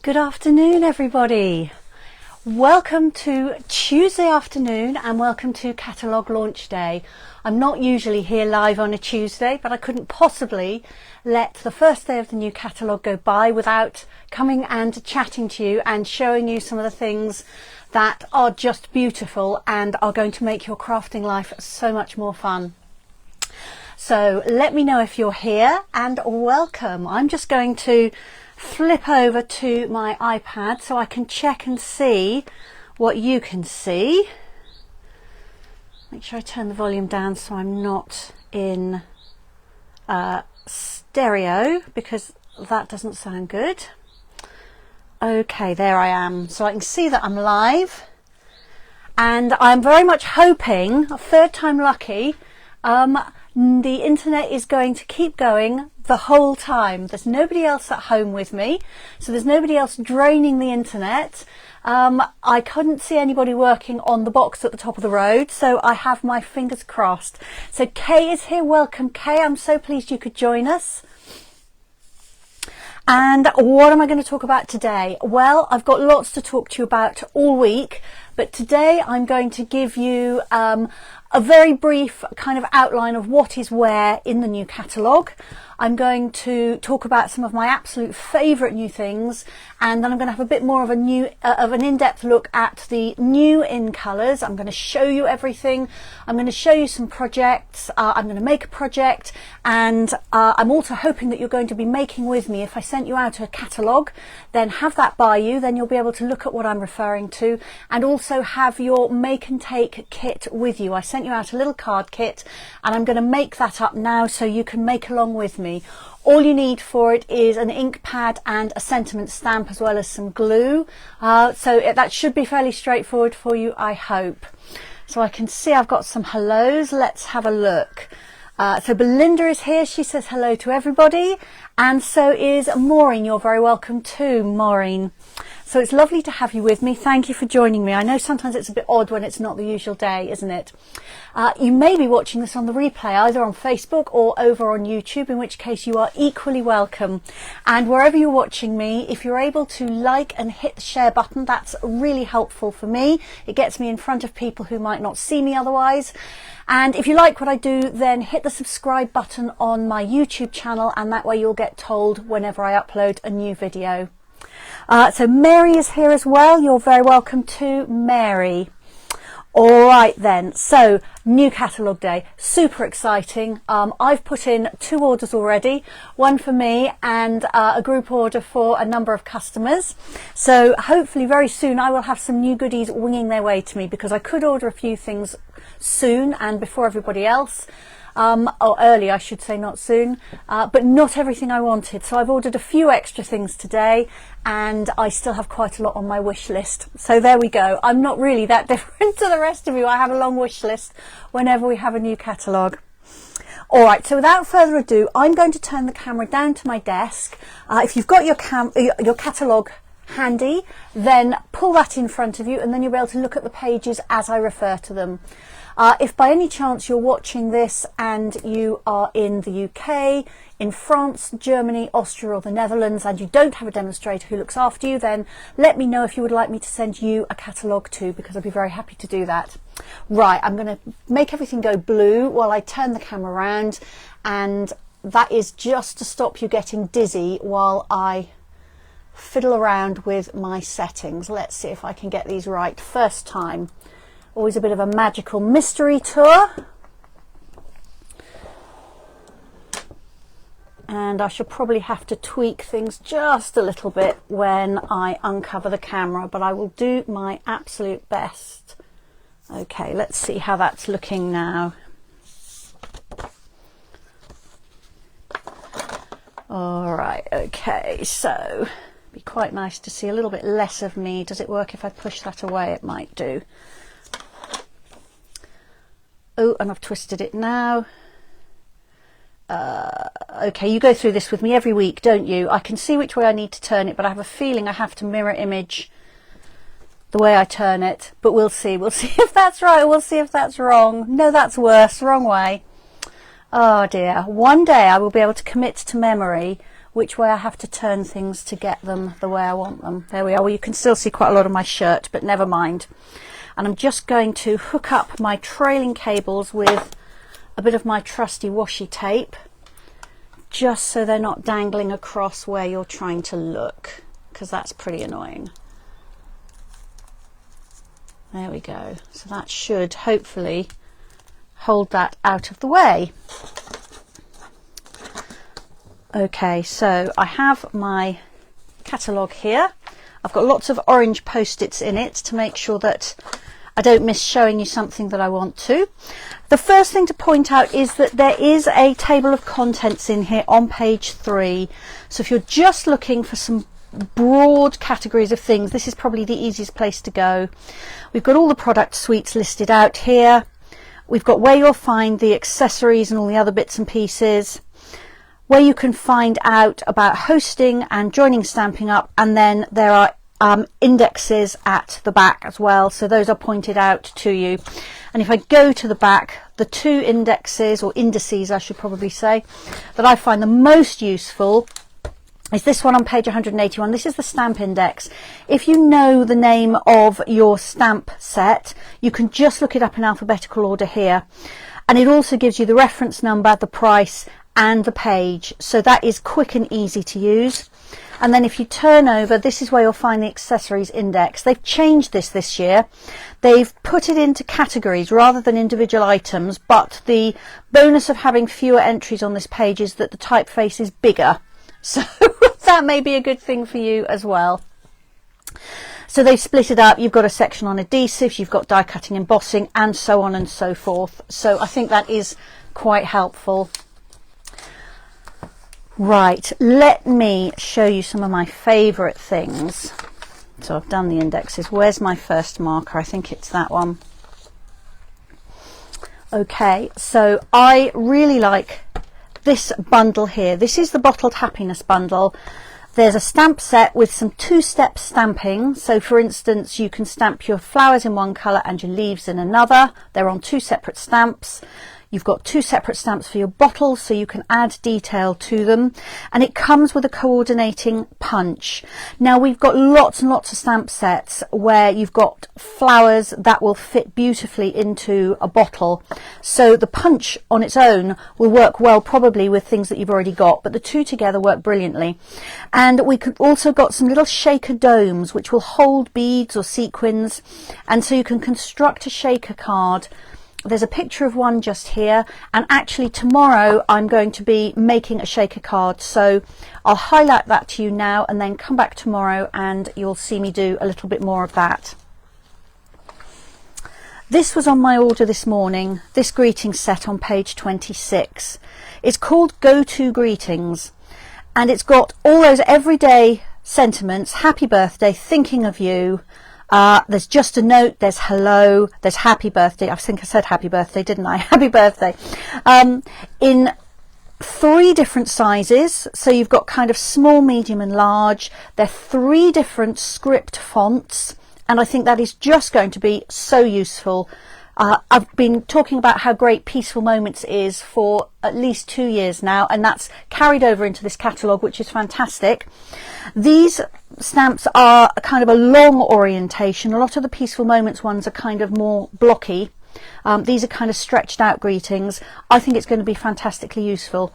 Good afternoon, everybody. Welcome to Tuesday afternoon and welcome to Catalogue launch day. I'm not usually here live on a Tuesday, but I couldn't possibly let the first day of the new catalogue go by without coming and chatting to you and showing you some of the things that are just beautiful and are going to make your crafting life so much more fun. So let me know if you're here and welcome. I'm just going to flip over to my iPad so I can check and see what you can see. Make sure I turn the volume down so I'm not in stereo, because that doesn't sound good. Okay, there I am. So I can see that I'm live, and I'm very much hoping, third time lucky, the internet is going to keep going the whole time. There's nobody else at home with me, so there's nobody else draining the internet. I couldn't see anybody working on the box at the top of the road, so I have my fingers crossed. So Kay is here. Welcome, Kay. I'm so pleased you could join us. And what am I going to talk about today? Well, I've got lots to talk to you about all week, but today I'm going to give you a very brief kind of outline of what is where in the new catalogue. I'm going to talk about some of my absolute favourite new things, and then I'm going to have a bit more of an in-depth look at the new in colours. I'm going to show you everything. I'm going to show you some projects. I'm going to make a project, and I'm also hoping that you're going to be making with me. If I sent you out a catalogue, then have that by you, then you'll be able to look at what I'm referring to, and also have your make and take kit with you. I sent you out a little card kit, and I'm going to make that up now so you can make along with me. All you need for it is an ink pad and a sentiment stamp, as well as some glue. So that should be fairly straightforward for you, I hope. So I can see I've got some hellos. Let's have a look. So Belinda is here. She says hello to everybody. And so is Maureen. You're very welcome too, Maureen. So it's lovely to have you with me. Thank you for joining me. I know sometimes it's a bit odd when it's not the usual day, isn't it? You may be watching this on the replay, either on Facebook or over on YouTube, in which case you are equally welcome. And wherever you're watching me, if you're able to like and hit the share button, that's really helpful for me. It gets me in front of people who might not see me otherwise. And if you like what I do, then hit the subscribe button on my YouTube channel, and that way you'll get told whenever I upload a new video. So Mary is here as well. You're very welcome to Mary. All right then, so new catalogue day, super exciting. I've put in 2 orders already, one for me and a group order for a number of customers. So hopefully very soon I will have some new goodies winging their way to me, because I could order a few things soon and before everybody else. Or early, I should say, not soon, but not everything I wanted. So I've ordered a few extra things today, and I still have quite a lot on my wish list. So there we go. I'm not really that different to the rest of you. I have a long wish list whenever we have a new catalogue. All right, so without further ado, I'm going to turn the camera down to my desk. If you've got your catalogue handy, then pull that in front of you, and then you'll be able to look at the pages as I refer to them. If by any chance you're watching this and you are in the UK, in France, Germany, Austria or the Netherlands, and you don't have a demonstrator who looks after you, then let me know if you would like me to send you a catalogue too, because I'd be very happy to do that. Right, I'm going to make everything go blue while I turn the camera around, and that is just to stop you getting dizzy while I fiddle around with my settings. Let's see if I can get these right first time. Always a bit of a magical mystery tour. And I should probably have to tweak things just a little bit when I uncover the camera, but I will do my absolute best. Okay, let's see how that's looking now. All right, okay, so it'd be quite nice to see a little bit less of me. Does it work if I push that away? It might do. Oh, and I've twisted it now. Okay, you go through this with me every week, don't you? I can see which way I need to turn it, but I have a feeling I have to mirror image the way I turn it. But we'll see. We'll see if that's right. We'll see if that's wrong. No, that's worse. Wrong way. Oh dear. One day I will be able to commit to memory which way I have to turn things to get them the way I want them. There we are. Well, you can still see quite a lot of my shirt, but never mind. And I'm just going to hook up my trailing cables with a bit of my trusty washi tape, just so they're not dangling across where you're trying to look, because that's pretty annoying. There we go. So that should hopefully hold that out of the way. Okay, so I have my catalogue here. I've got lots of orange post-its in it to make sure that I don't miss showing you something that I want to. The first thing to point out is that there is a table of contents in here on page 3. So if you're just looking for some broad categories of things, this is probably the easiest place to go. We've got all the product suites listed out here. We've got where you'll find the accessories and all the other bits and pieces, where you can find out about hosting and joining Stampin' Up, and then there are indexes at the back as well, so those are pointed out to you. And if I go to the back, the 2 indexes, or indices I should probably say, that I find the most useful is this one on page 181. This is the stamp index. If you know the name of your stamp set, you can just look it up in alphabetical order here, and it also gives you the reference number, the price and the page, so that is quick and easy to use. And then if you turn over, this is where you'll find the accessories index. They've changed this year. They've put it into categories rather than individual items, but the bonus of having fewer entries on this page is that the typeface is bigger, so that may be a good thing for you as well. So they've split it up. You've got a section on adhesives, you've got die cutting, embossing, and so on and so forth. So I think that is quite helpful. Right, let me show you some of my favourite things. So I've done the indexes. Where's my first marker? I think it's that one. Okay, so I really like this bundle here. This is the Bottled Happiness bundle. There's a stamp set with some 2-step stamping. So for instance, you can stamp your flowers in one colour and your leaves in another. They're on 2 separate stamps. You've got 2 separate stamps for your bottles, so you can add detail to them, and it comes with a coordinating punch. Now we've got lots and lots of stamp sets where you've got flowers that will fit beautifully into a bottle, so the punch on its own will work well probably with things that you've already got, but the 2 together work brilliantly. And we could also got some little shaker domes which will hold beads or sequins, and so you can construct a shaker card. There's a picture of one just here, and actually tomorrow I'm going to be making a shaker card, so I'll highlight that to you now and then come back tomorrow and you'll see me do a little bit more of that. This was on my order this morning, this greeting set on page 26. It's called Go-To Greetings, and it's got all those everyday sentiments: happy birthday, thinking of you. There's just a note, there's hello, there's happy birthday. I think I said happy birthday, didn't I? Happy birthday. In 3 different sizes. So you've got kind of small, medium and large. They're 3 different script fonts. And I think that is just going to be so useful. I've been talking about how great Peaceful Moments is for at least 2 years now, and that's carried over into this catalogue, which is fantastic. These stamps are a kind of a long orientation. A lot of the Peaceful Moments ones are kind of more blocky. These are kind of stretched out greetings. I think it's going to be fantastically useful.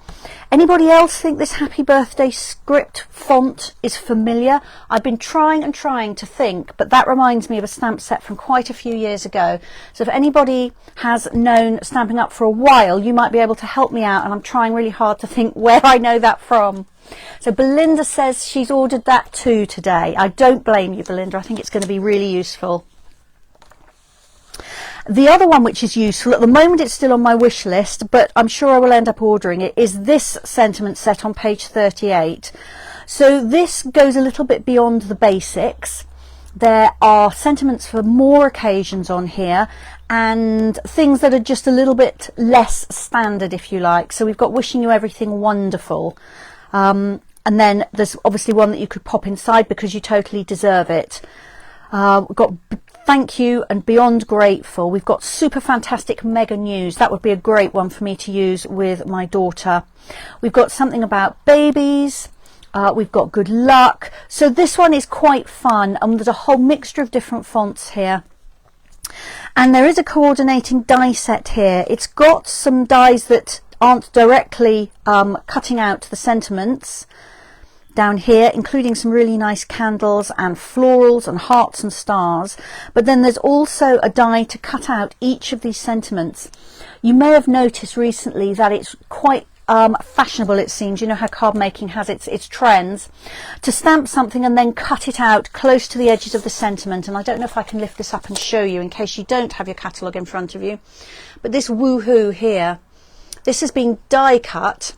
Anybody else think this happy birthday script font is familiar? I've been trying and trying to think, but that reminds me of a stamp set from quite a few years ago. So if anybody has known Stampin' Up for a while, you might be able to help me out, and I'm trying really hard to think where I know that from. So Belinda says she's ordered that too today. I don't blame you, Belinda. I think it's going to be really useful. The other one which is useful, at the moment it's still on my wish list, but I'm sure I will end up ordering it, is this sentiment set on page 38. So this goes a little bit beyond the basics. There are sentiments for more occasions on here, and things that are just a little bit less standard, if you like. So we've got wishing you everything wonderful. And then there's obviously one that you could pop inside because you totally deserve it. We've got thank you and beyond grateful. We've got super fantastic mega news. That would be a great one for me to use with my daughter. We've got something about babies. We've got good luck. So this one is quite fun. There's a whole mixture of different fonts here. And there is a coordinating die set here. It's got some dies that aren't directly cutting out the sentiments down here, including some really nice candles and florals and hearts and stars. But then there's also a die to cut out each of these sentiments. You may have noticed recently that it's quite fashionable, it seems, you know how card making has its trends, to stamp something and then cut it out close to the edges of the sentiment. And I don't know if I can lift this up and show you in case you don't have your catalogue in front of you, but this woohoo here, this has been die cut.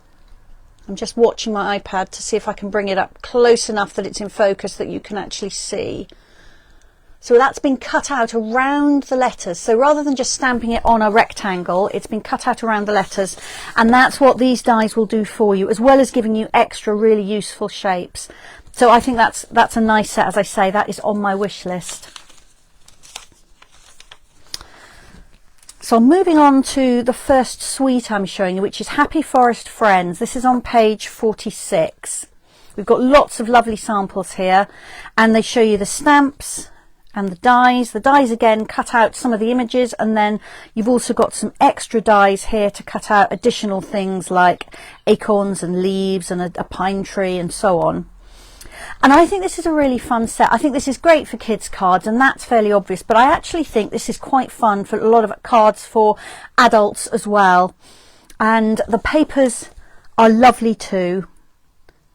I'm just watching my iPad to see if I can bring it up close enough that it's in focus that you can actually see. So that's been cut out around the letters. So rather than just stamping it on a rectangle, it's been cut out around the letters. And that's what these dies will do for you, as well as giving you extra really useful shapes. So I think that's a nice set. As I say, that is on my wish list. So I'm moving on to the first suite I'm showing you, which is Happy Forest Friends. This is on page 46. We've got lots of lovely samples here, and they show you the stamps and the dies. The dies again cut out some of the images, and then you've also got some extra dies here to cut out additional things like acorns and leaves and a pine tree and so on. And I think this is a really fun set. I think this is great for kids' cards, and that's fairly obvious, but I actually think this is quite fun for a lot of cards for adults as well. And the papers are lovely too.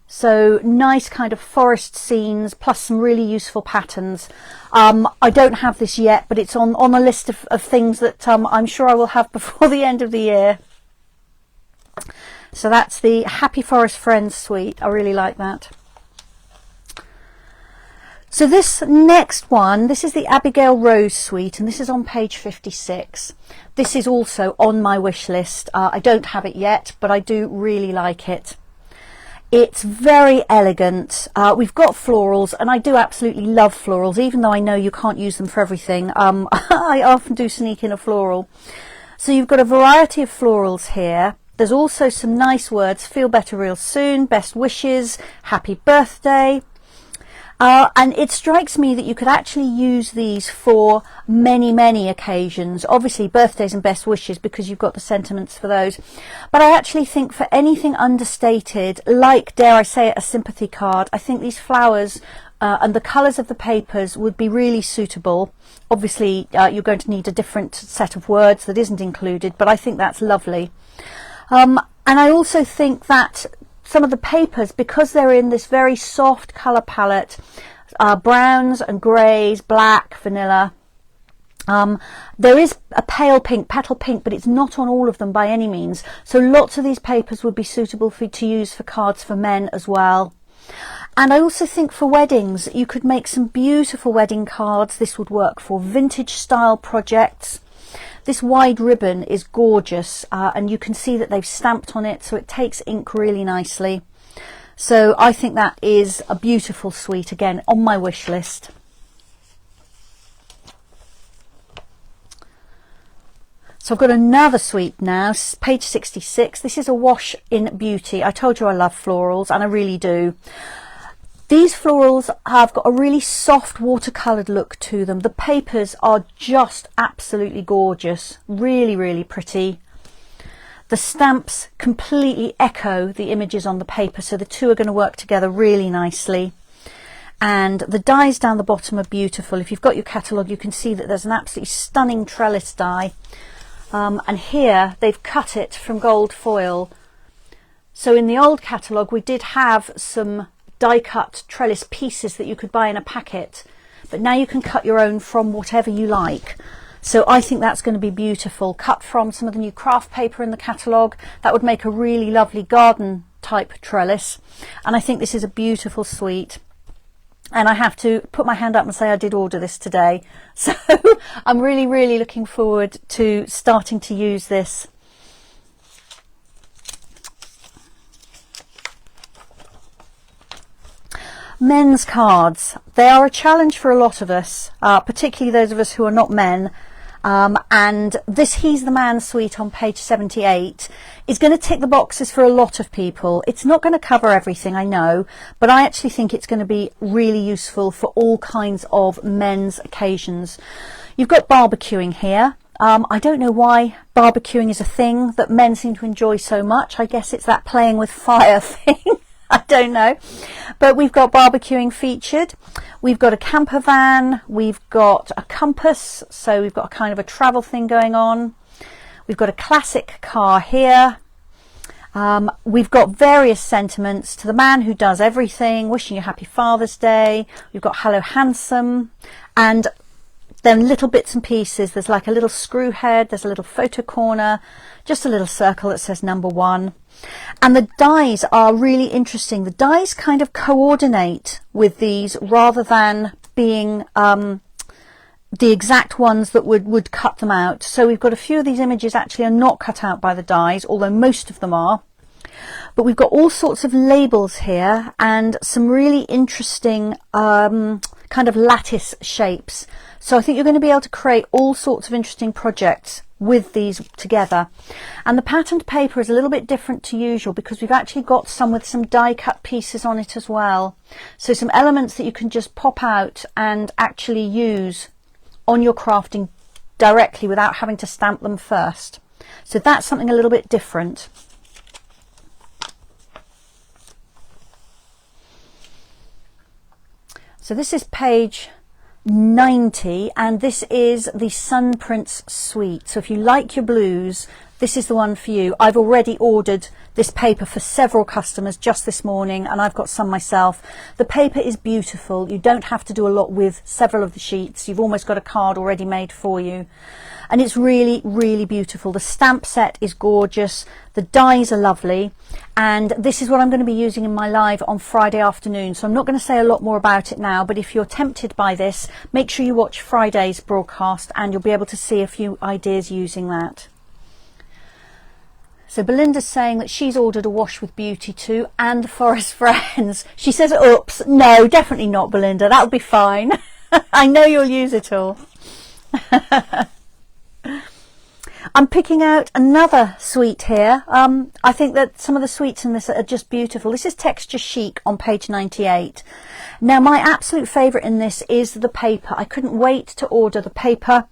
So nice kind of forest scenes plus some really useful patterns. I don't have this yet, but it's on a list of things that I'm sure I will have before the end of the year. So that's the Happy Forest Friends suite. I really like that. So this next one, this is the Abigail Rose suite, and this is on page 56. This is also on my wish list. I don't have it yet, but I do really like it. It's very elegant. We've got florals, and I do absolutely love florals, even though I know you can't use them for everything. I often do sneak in a floral. So you've got a variety of florals here. There's also some nice words: feel better real soon, best wishes, happy birthday. And it strikes me that you could actually use these for many occasions. Obviously birthdays and best wishes, because you've got the sentiments for those. But I actually think for anything understated, like, dare I say it, a sympathy card, I think these flowers and the colours of the papers would be really suitable. Obviously you're going to need a different set of words that isn't included, but I think that's lovely. And I also think that some of the papers, because they're in this very soft colour palette, browns and greys, black, vanilla, there is a pale pink, petal pink, but it's not on all of them by any means. So lots of these papers would be suitable to use for cards for men as well. And I also think for weddings, you could make some beautiful wedding cards. This would work for vintage style projects. This wide ribbon is gorgeous, and you can see that they've stamped on it, so it takes ink really nicely. So I think that is a beautiful suite, again on my wish list. So I've got another suite now, page 66. This is a Wash in Beauty. I told you I love florals, and I really do. These florals have got a really soft watercoloured look to them. The papers are just absolutely gorgeous, really pretty. The stamps completely echo the images on the paper, so the two are going to work together really nicely. And the dies down the bottom are beautiful. If you've got your catalogue, you can see that there's an absolutely stunning trellis die. And here they've cut it from gold foil. So in the old catalogue we did have some die cut trellis pieces that you could buy in a packet, but now you can cut your own from whatever you like. So I think that's going to be beautiful, cut from some of the new craft paper in the catalogue. That would make a really lovely garden type trellis, and I think this is a beautiful suite. And I have to put my hand up and say I did order this today, so I'm really looking forward to starting to use this. Men's cards, they are a challenge for a lot of us, particularly those of us who are not men. and this He's the Man suite on page 78 is going to tick the boxes for a lot of people. It's not going to cover everything, I know, but I actually think it's going to be really useful for all kinds of men's occasions. You've got barbecuing here. I don't know why barbecuing is a thing that men seem to enjoy so much. I guess it's that playing with fire thing. I don't know. But we've got barbecuing featured. We've got a camper van. We've got a compass. So we've got a kind of a travel thing going on. We've got a classic car here. We've got various sentiments: to the man who does everything, wishing you happy Father's Day. We've got Hello Handsome, and then little bits and pieces. There's like a little screw head, there's a little photo corner, just a little circle that says number 1. And the dies are really interesting. The dies kind of coordinate with these rather than being the exact ones that would cut them out. So we've got a few of these images actually are not cut out by the dies, although most of them are. But we've got all sorts of labels here and some really interesting kind of lattice shapes. So I think you're going to be able to create all sorts of interesting projects with these together. And the patterned paper is a little bit different to usual because we've actually got some with some die cut pieces on it as well. So some elements that you can just pop out and actually use on your crafting directly without having to stamp them first. So that's something a little bit different. So this is page 90, and this is the Sun Prince suite. So if you like your blues, this is the one for you. I've already ordered this paper for several customers just this morning, and I've got some myself. The paper is beautiful. You don't have to do a lot with several of the sheets. You've almost got a card already made for you. And it's really, really beautiful. The stamp set is gorgeous. The dies are lovely. And this is what I'm going to be using in my live on Friday afternoon. So I'm not going to say a lot more about it now, but if you're tempted by this, make sure you watch Friday's broadcast and you'll be able to see a few ideas using that. So Belinda's saying that she's ordered a wash with beauty too, and the Forest Friends. She says, oops, no, definitely not, Belinda. That'll be fine. I know you'll use it all. I'm picking out another suite here. I think that some of the suites in this are just beautiful. This is Texture Chic on page 98. Now my absolute favourite in this is the paper. I couldn't wait to order the paper,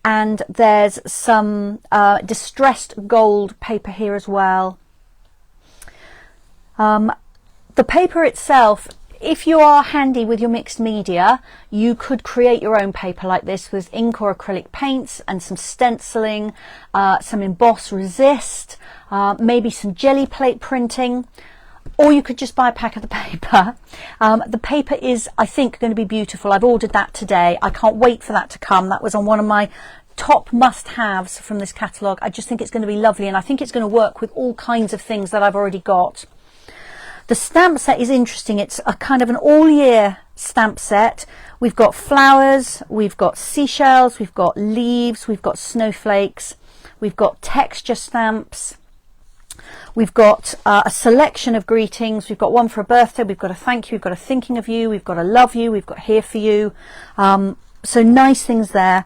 and there's some distressed gold paper here as well. The paper itself, if you are handy with your mixed media, you could create your own paper like this with ink or acrylic paints and some stenciling, some emboss resist, maybe some jelly plate printing, or you could just buy a pack of the paper. The paper is, I think, going to be beautiful. I've ordered that today. I can't wait for that to come. That was on one of my top must-haves from this catalogue. I just think it's going to be lovely, and I think it's going to work with all kinds of things that I've already got. The stamp set is interesting. It's a kind of an all-year stamp set. We've got flowers, we've got seashells, we've got leaves, we've got snowflakes, we've got texture stamps, we've got a selection of greetings. We've got one for a birthday, we've got a thank you, we've got a thinking of you, we've got a love you, we've got here for you. So nice things there.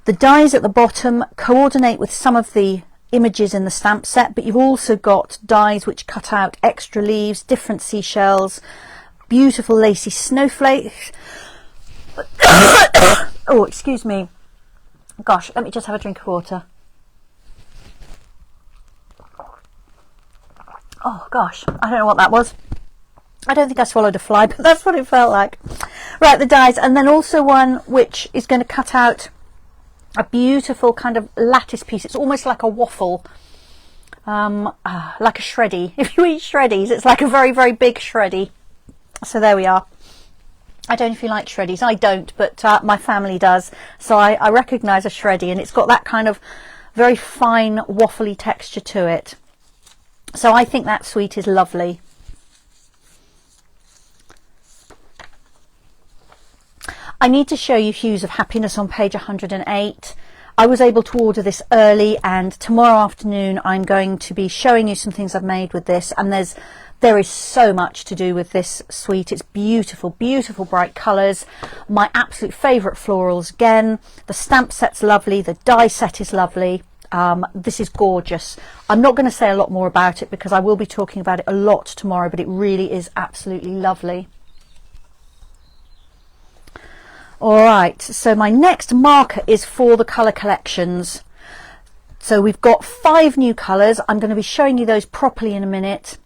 The dies at the bottom coordinate with some of the images in the stamp set, but you've also got dies which cut out extra leaves, different seashells, beautiful lacy snowflakes. Oh, excuse me. Gosh, let me just have a drink of water. Oh gosh, I don't know what that was. I don't think I swallowed a fly, but that's what it felt like. Right, the dies, and then also one which is going to cut out a beautiful kind of lattice piece. It's almost like a waffle, like a shreddy. If you eat shreddies, it's like a very, very big shreddy. So there we are. I don't know if you like shreddies. I don't, but my family does. So I recognise a shreddy, and it's got that kind of very fine waffly texture to it. So I think that suite is lovely. I need to show you Hues of Happiness on page 108. I was able to order this early, and tomorrow afternoon I'm going to be showing you some things I've made with this, and there's There is so much to do with this suite. It's beautiful, beautiful bright colours. My absolute favourite florals again. The stamp set's lovely, the die set is lovely. This is gorgeous. I'm not going to say a lot more about it because I will be talking about it a lot tomorrow, but it really is absolutely lovely. Alright, so my next marker is for the colour collections. So we've got 5 new colours. I'm going to be showing you those properly in a minute.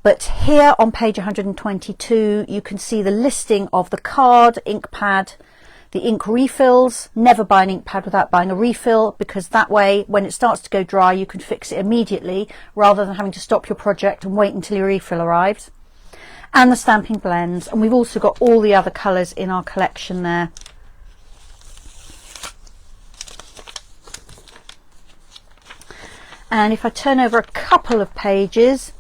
But here on page 122, you can see the listing of the card, ink pad, the ink refills. Never buy an ink pad without buying a refill, because that way, when it starts to go dry, you can fix it immediately rather than having to stop your project and wait until your refill arrives. And the stamping blends. And we've also got all the other colours in our collection there. And if I turn over a couple of pages,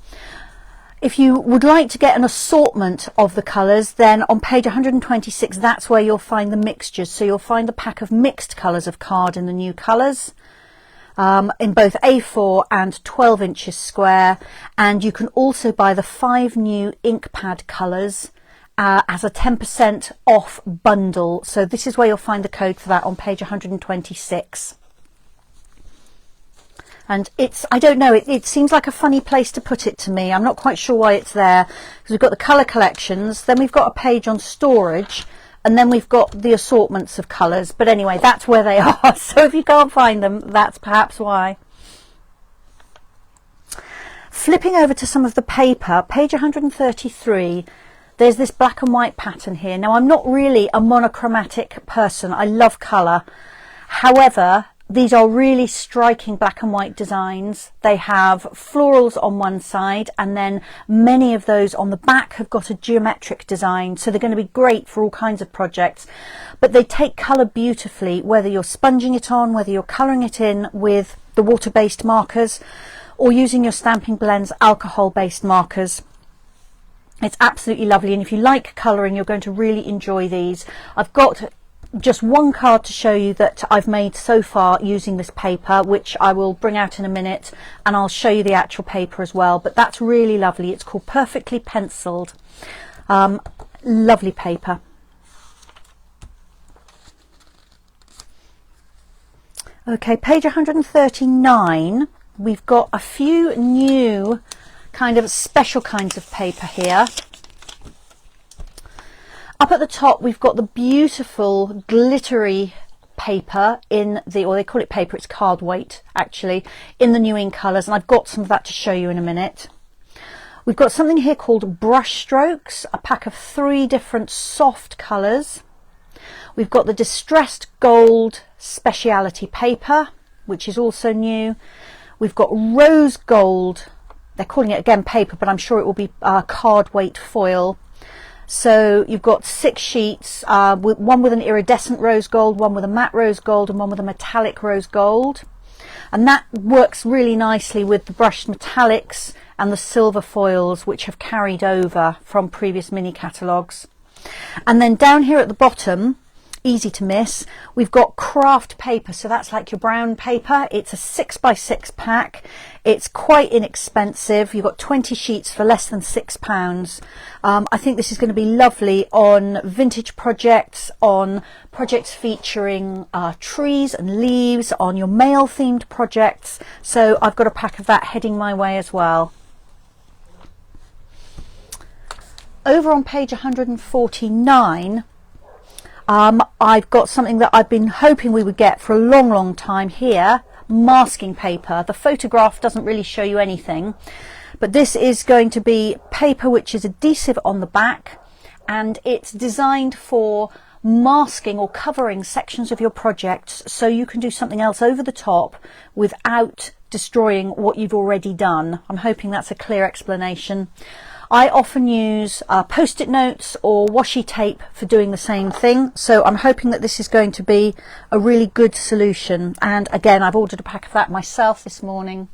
if you would like to get an assortment of the colours, then on page 126, that's where you'll find the mixtures. So you'll find the pack of mixed colours of card in the new colours, in both A4 and 12 inches square. And you can also buy the 5 new ink pad colours as a 10% off bundle. So this is where you'll find the code for that on page 126. And it's, I don't know, it seems like a funny place to put it to me. I'm not quite sure why it's there, because we've got the colour collections, then we've got a page on storage, and then we've got the assortments of colours. But anyway, that's where they are. So if you can't find them, that's perhaps why. Flipping over to some of the paper, page 133, there's this black and white pattern here. Now, I'm not really a monochromatic person. I love colour. However, these are really striking black and white designs. They have florals on one side, and then many of those on the back have got a geometric design. So they're going to be great for all kinds of projects. But they take colour beautifully, whether you're sponging it on, whether you're colouring it in with the water-based markers, or using your Stampin' Blends alcohol-based markers. It's absolutely lovely. And if you like colouring, you're going to really enjoy these. I've got just one card to show you that I've made so far using this paper, which I will bring out in a minute, and I'll show you the actual paper as well. But that's really lovely. It's called Perfectly Penciled. Lovely paper. Okay, page 139. We've got a few new kind of special kinds of paper here. Up at the top, we've got the beautiful glittery paper in the, or they call it paper, it's card weight actually, in the new ink colours, and I've got some of that to show you in a minute. We've got something here called Brush Strokes, a pack of 3 different soft colours. We've got the Distressed Gold Speciality paper, which is also new. We've got Rose Gold, they're calling it again paper, but I'm sure it will be card weight foil. So you've got 6 sheets, one with an iridescent rose gold, one with a matte rose gold, and one with a metallic rose gold. And that works really nicely with the brushed metallics and the silver foils, which have carried over from previous mini catalogues. And then down here at the bottom, easy to miss, we've got craft paper. So that's like your brown paper. It's a 6x6 pack. It's quite inexpensive. You've got 20 sheets for less than £6. I think this is going to be lovely on vintage projects, on projects featuring trees and leaves, on your mail themed projects. So I've got a pack of that heading my way as well. Over on page 149, I've got something that I've been hoping we would get for a long time here, masking paper. The photograph doesn't really show you anything, but this is going to be paper which is adhesive on the back, and it's designed for masking or covering sections of your projects so you can do something else over the top without destroying what you've already done. I'm hoping that's a clear explanation. I often use post-it notes or washi tape for doing the same thing, so I'm hoping that this is going to be a really good solution. And again, I've ordered a pack of that myself this morning.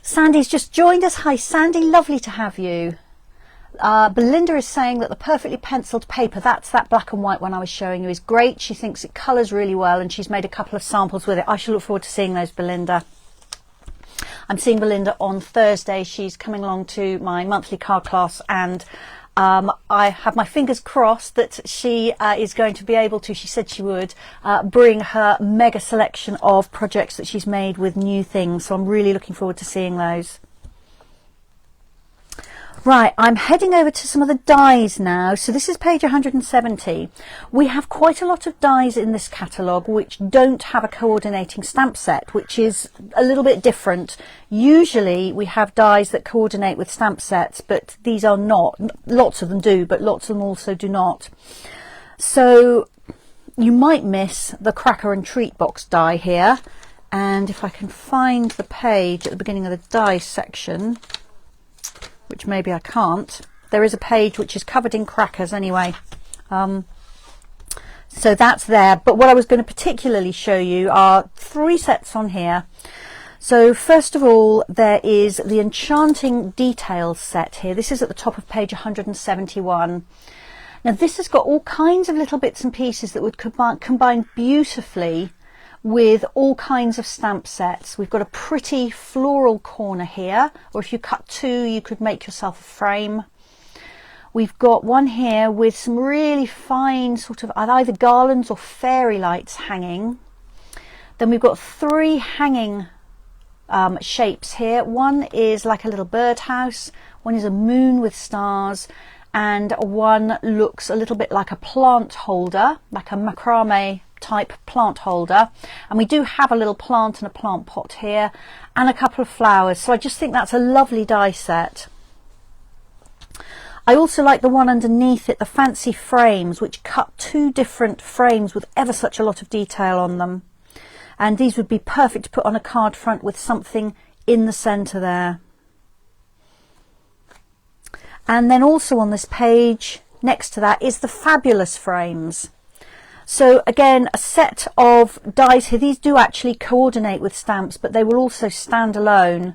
Sandy's just joined us. Hi Sandy, lovely to have you. Belinda is saying that the Perfectly Penciled paper, that's that black and white one I was showing you, is great. She thinks it colours really well, and she's made a couple of samples with it. I shall look forward to seeing those, Belinda. I'm seeing Belinda on Thursday. She's coming along to my monthly card class, and I have my fingers crossed that she is going to be able to, she said she would, bring her mega selection of projects that she's made with new things. So I'm really looking forward to seeing those. Right, I'm heading over to some of the dies now. So this is page 170. We have quite a lot of dies in this catalogue which don't have a coordinating stamp set, which is a little bit different. Usually we have dies that coordinate with stamp sets, but these are not. Lots of them do, but lots of them also do not. So you might miss the cracker and treat box die here. And if I can find the page at the beginning of the die section, which maybe I can't, there is a page which is covered in crackers anyway. So that's there. But what I was going to particularly show you are 3 sets on here. So first of all, there is the Enchanting Detail Set here. This is at the top of page 171. Now this has got all kinds of little bits and pieces that would combine beautifully with all kinds of stamp sets. We've got a pretty floral corner here, or if you cut 2 you could make yourself a frame. We've got one here with some really fine sort of either garlands or fairy lights hanging. Then we've got 3 hanging shapes here. One is like a little birdhouse, one is a moon with stars, and one looks a little bit like a plant holder, like a macrame type plant holder. And we do have a little plant and a plant pot here and a couple of flowers. So I just think that's a lovely die set. I also like the one underneath it, the fancy frames, which cut 2 different frames with ever such a lot of detail on them. And these would be perfect to put on a card front with something in the centre there. And then also on this page next to that is the fabulous frames. So again, a set of dies here. These do actually coordinate with stamps, but they will also stand alone.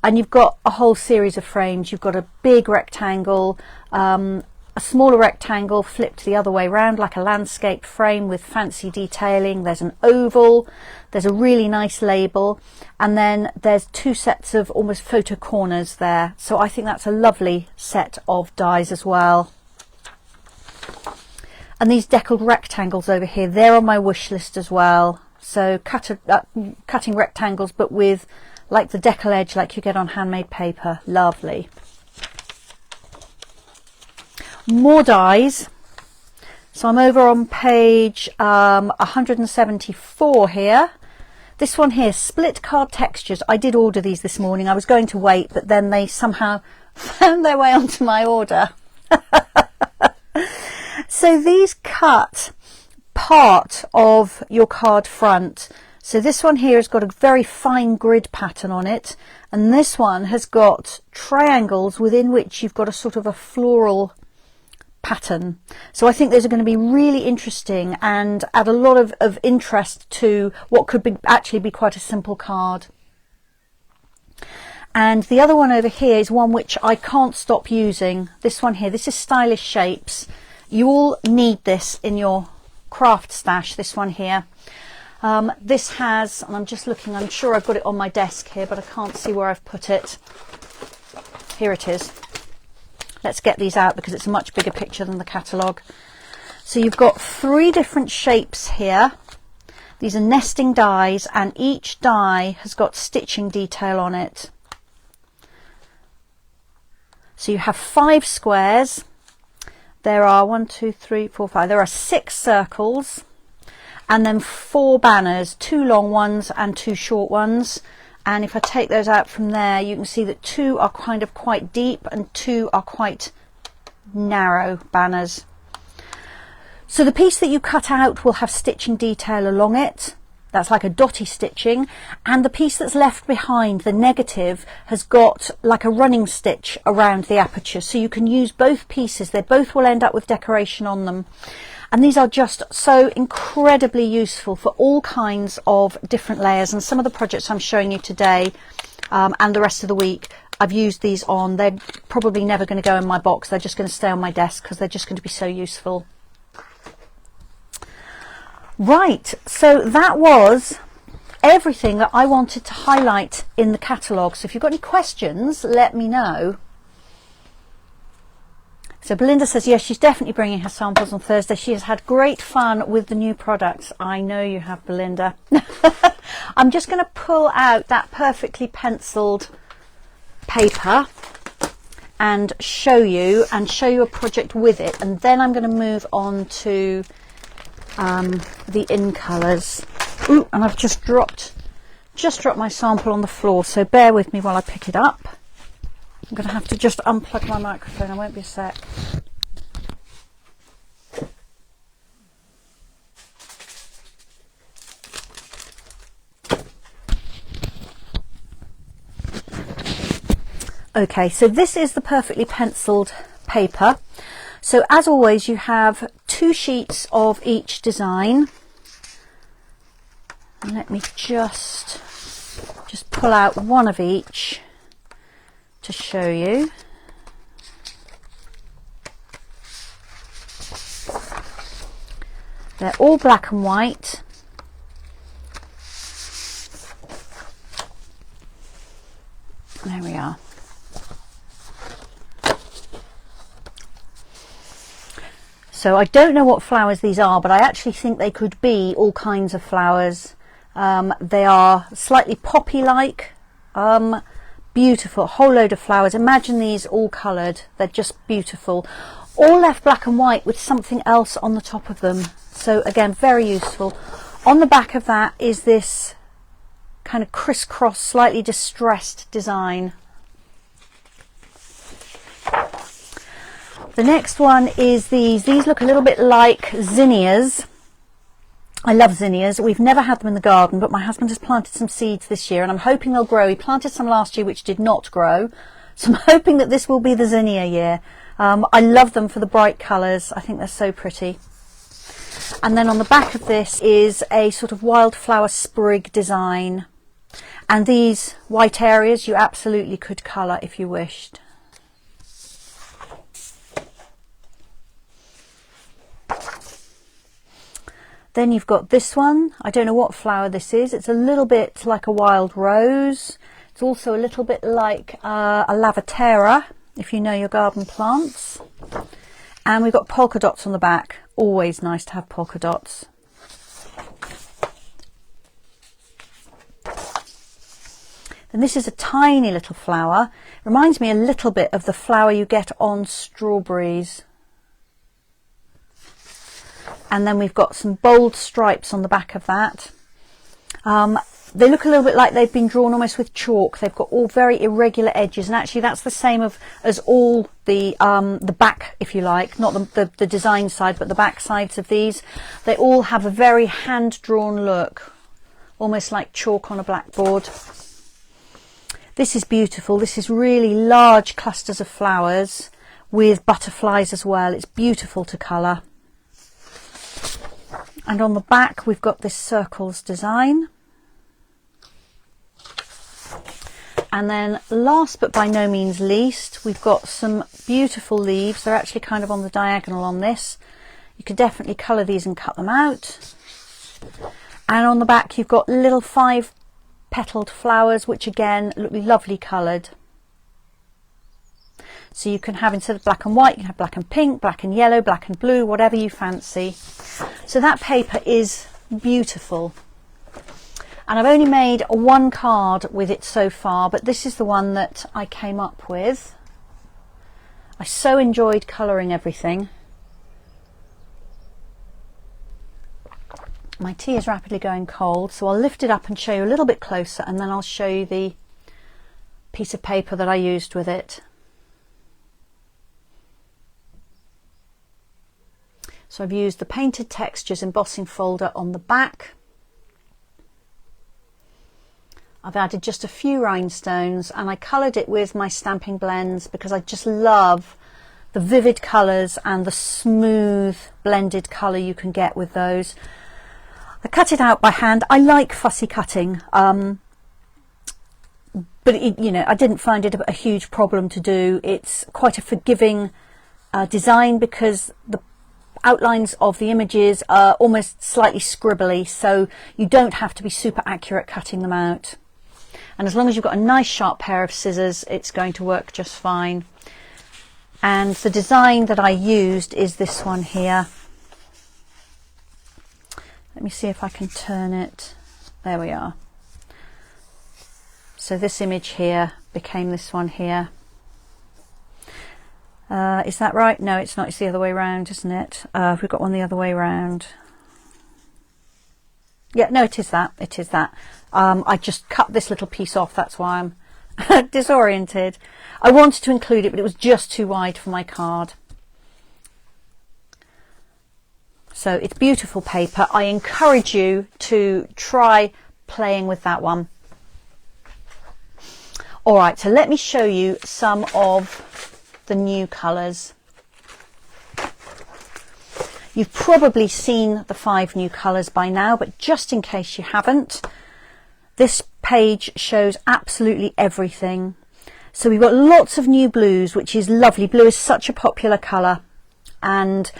And you've got a whole series of frames. You've got a big rectangle, a smaller rectangle flipped the other way around like a landscape frame with fancy detailing. There's an oval, there's a really nice label, and then there's 2 sets of almost photo corners there. So I think that's a lovely set of dies as well. And these deckled rectangles over here, they're on my wish list as well. So cutting rectangles, but with like the decal edge like you get on handmade paper. Lovely. More dies. So I'm over on page 174 here. This one here, split card textures. I did order these this morning. I was going to wait, but then they somehow found their way onto my order. So these cut part of your card front. So this one here has got a very fine grid pattern on it, and this one has got triangles within which you've got a sort of a floral pattern. So I think those are going to be really interesting and add a lot of interest to what could be actually be quite a simple card. And the other one over here is one which I can't stop using. This one here, this is Stylish Shapes. You all need this in your craft stash, this one here. This has, and I'm just looking, I'm sure I've got it on my desk here, but I can't see where I've put it. Here it is. Let's get these out because it's a much bigger picture than the catalogue. So you've got 3 different shapes here. These are nesting dies, and each die has got stitching detail on it. So you have 5 squares. There are 1, 2, 3, 4, 5. There are 6 circles, and then 4 banners, 2 long ones and 2 short ones. And if I take those out from there, you can see that 2 are kind of quite deep and 2 are quite narrow banners. So the piece that you cut out will have stitching detail along it. That's like a dotty stitching, and the piece that's left behind, the negative, has got like a running stitch around the aperture, so you can use both pieces. They both will end up with decoration on them, and these are just so incredibly useful for all kinds of different layers. And some of the projects I'm showing you today and the rest of the week, I've used these on. They're probably never going to go in my box. They're just going to stay on my desk because they're just going to be so useful. Right, so that was everything that I wanted to highlight in the catalogue. So if you've got any questions, let me know. So Belinda says, yes, she's definitely bringing her samples on Thursday. She has had great fun with the new products. I know you have, Belinda. I'm just going to pull out that perfectly penciled paper and show you a project with it. And then I'm going to move on to the in colours. Ooh, and I've just dropped my sample on the floor. So bear with me while I pick it up. I'm going to have to just unplug my microphone. I won't be a sec. Okay, so this is the perfectly penciled paper. So as always, you have 2 sheets of each design. And let me just pull out one of each to show you. They're all black and white. There we are. So I don't know what flowers these are, but I actually think they could be all kinds of flowers. They are slightly poppy-like, beautiful, a whole load of flowers. Imagine these all coloured. They're just beautiful. All left black and white with something else on the top of them. So again, very useful. On the back of that is this kind of crisscross, slightly distressed design. The next one is these. These look a little bit like zinnias. I love zinnias. We've never had them in the garden, but my husband has planted some seeds this year and I'm hoping they'll grow. He planted some last year which did not grow, so I'm hoping that this will be the zinnia year. I love them for the bright colours. I think they're so pretty. And then on the back of this is a sort of wildflower sprig design. And these white areas you absolutely could colour if you wished. Then you've got this one. I don't know what flower this is. It's a little bit like a wild rose. It's also a little bit like a lavatera, if you know your garden plants. And we've got polka dots on the back. Always nice to have polka dots. And this is a tiny little flower. It reminds me a little bit of the flower you get on strawberries. And then we've got some bold stripes on the back of that. They look a little bit like they've been drawn almost with chalk. They've got all very irregular edges, and actually that's the same as all the back, if you like, not the design side, but the back sides of these. They all have a very hand-drawn look, almost like chalk on a blackboard. This is beautiful. This is really large clusters of flowers with butterflies as well. It's beautiful to colour. And on the back we've got this circles design. And then last but by no means least, we've got some beautiful leaves. They're actually kind of on the diagonal on this. You could definitely colour these and cut them out. And on the back you've got little 5-petaled flowers, which again look lovely coloured. So you can have, instead of black and white, you can have black and pink, black and yellow, black and blue, whatever you fancy. So that paper is beautiful. And I've only made one card with it so far, but this is the one that I came up with. I so enjoyed colouring everything. My tea is rapidly going cold, so I'll lift it up and show you a little bit closer, and then I'll show you the piece of paper that I used with it. So I've used the Painted Textures embossing folder on the back. I've added just a few rhinestones, and I coloured it with my stamping blends because I just love the vivid colours and the smooth blended colour you can get with those. I cut it out by hand. I like fussy cutting, but you know, I didn't find it a huge problem to do. It's quite a forgiving design because the outlines of the images are almost slightly scribbly, so you don't have to be super accurate cutting them out. And as long as you've got a nice sharp pair of scissors, it's going to work just fine. And the design that I used is this one here. Let me see if I can turn it. There we are. So this image here became this one here. Is that right? No, it's not. It's the other way around, isn't it? We've got one the other way around. Yeah, no, it is that. It is that. I just cut this little piece off. That's why I'm disoriented. I wanted to include it, but it was just too wide for my card. So it's beautiful paper. I encourage you to try playing with that one. All right, so let me show you some of the new colours. You've probably seen the 5 new colours by now, but just in case you haven't, this page shows absolutely everything. So we've got lots of new blues, which is lovely. Blue is such a popular colour, and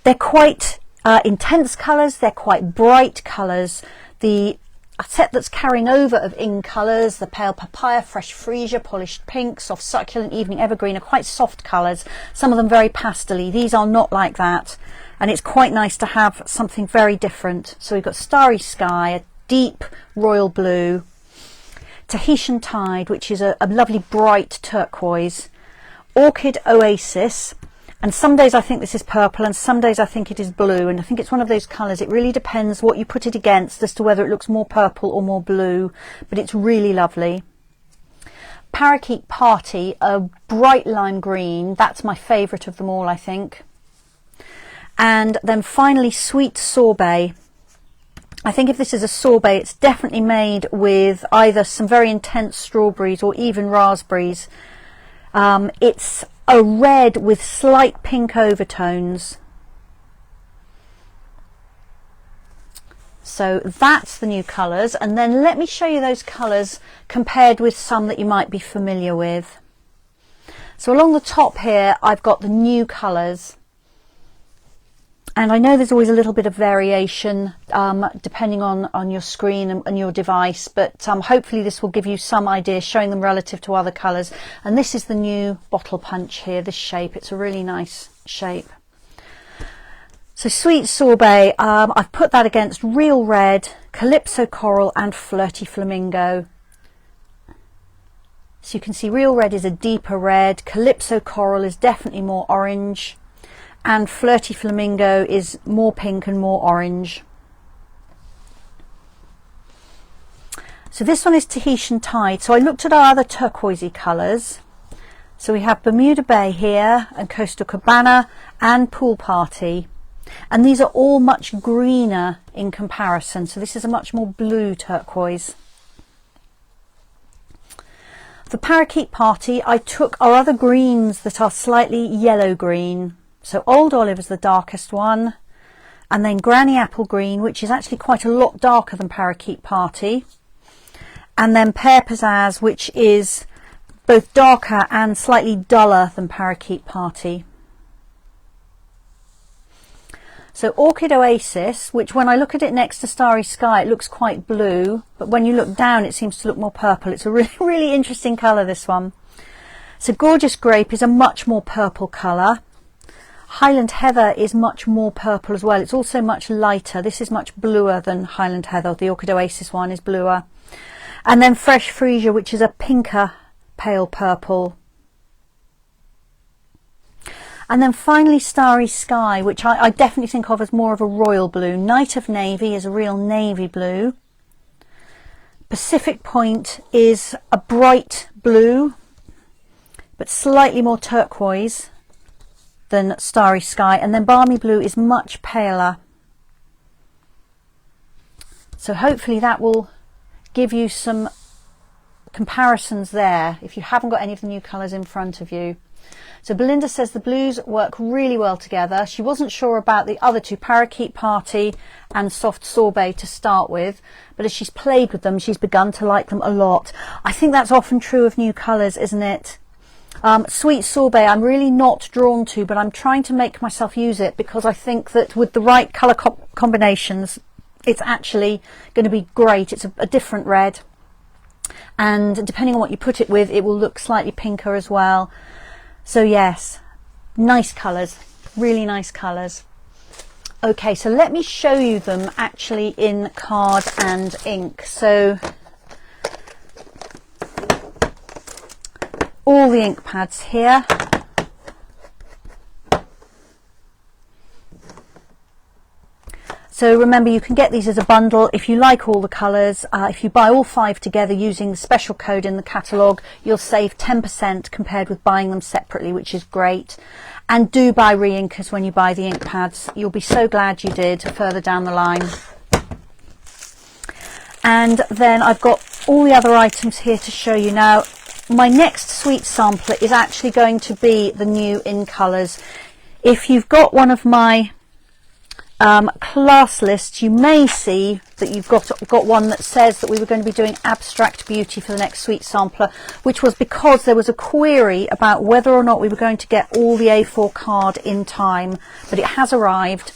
they're quite intense colours, they're quite bright colours. The set that's carrying over of in colours, the pale papaya, fresh freesia, polished pink, soft succulent, evening evergreen, are quite soft colours, some of them very pastel-y. These are not like that, and it's quite nice to have something very different. So we've got Starry Sky, a deep royal blue, Tahitian Tide, which is a lovely bright turquoise, Orchid Oasis, and some days I think this is purple and some days I think it is blue, and I think it's one of those colours, it really depends what you put it against as to whether it looks more purple or more blue, but it's really lovely. Parakeet Party, a bright lime green, that's my favourite of them all, I think. And then finally Sweet Sorbet. I think if this is a sorbet, it's definitely made with either some very intense strawberries or even raspberries. It's a red with slight pink overtones. So that's the new colours, and then let me show you those colours compared with some that you might be familiar with. So along the top here I've got the new colours, and I know there's always a little bit of variation depending on your screen and your device, but hopefully this will give you some idea, showing them relative to other colours. And this is the new bottle punch here, this shape. It's a really nice shape. So Sweet Sorbet, I've put that against Real Red, Calypso Coral and Flirty Flamingo. So you can see Real Red is a deeper red, Calypso Coral is definitely more orange, and Flirty Flamingo is more pink and more orange. So this one is Tahitian Tide. So I looked at our other turquoisey colours. So we have Bermuda Bay here, and Coastal Cabana and Pool Party. And these are all much greener in comparison. So this is a much more blue turquoise. For Parakeet Party, I took our other greens that are slightly yellow green. So Old Olive is the darkest one, and then Granny Apple Green, which is actually quite a lot darker than Parakeet Party, and then Pear Pizzazz, which is both darker and slightly duller than Parakeet Party. So Orchid Oasis, which when I look at it next to Starry Sky, it looks quite blue, but when you look down it seems to look more purple. It's a really interesting colour, this one. So Gorgeous Grape is a much more purple colour. Highland Heather is much more purple as well. It's also much lighter. This is much bluer than Highland Heather. The Orchid Oasis one is bluer. And then Fresh Freesia, which is a pinker pale purple. And then finally Starry Sky, which I definitely think of as more of a royal blue. Night of Navy is a real navy blue. Pacific Point is a bright blue, but slightly more turquoise than Starry Sky, and then Balmy Blue is much paler. So hopefully that will give you some comparisons there if you haven't got any of the new colours in front of you. So Belinda says the blues work really well together. She wasn't sure about the other two, Parakeet Party and Soft Sorbet, to start with, but as she's played with them she's begun to like them a lot. I think that's often true of new colours, isn't it? Sweet Sorbet I'm really not drawn to, but I'm trying to make myself use it because I think that with the right colour combinations it's actually going to be great. It's a different red, and depending on what you put it with, it will look slightly pinker as well. So yes, nice colours, really nice colours. Okay, so let me show you them actually in card and ink. So all the ink pads here. So remember, you can get these as a bundle if you like all the colours. If you buy all 5 together using the special code in the catalogue, you'll save 10% compared with buying them separately, which is great. And do buy re-inkers when you buy the ink pads. You'll be so glad you did further down the line. And then I've got all the other items here to show you now. My next sweet sampler is actually going to be the new in colours. If you've got one of my class lists, you may see that you've got one that says that we were going to be doing abstract beauty for the next sweet sampler, which was because there was a query about whether or not we were going to get all the A4 card in time, but it has arrived.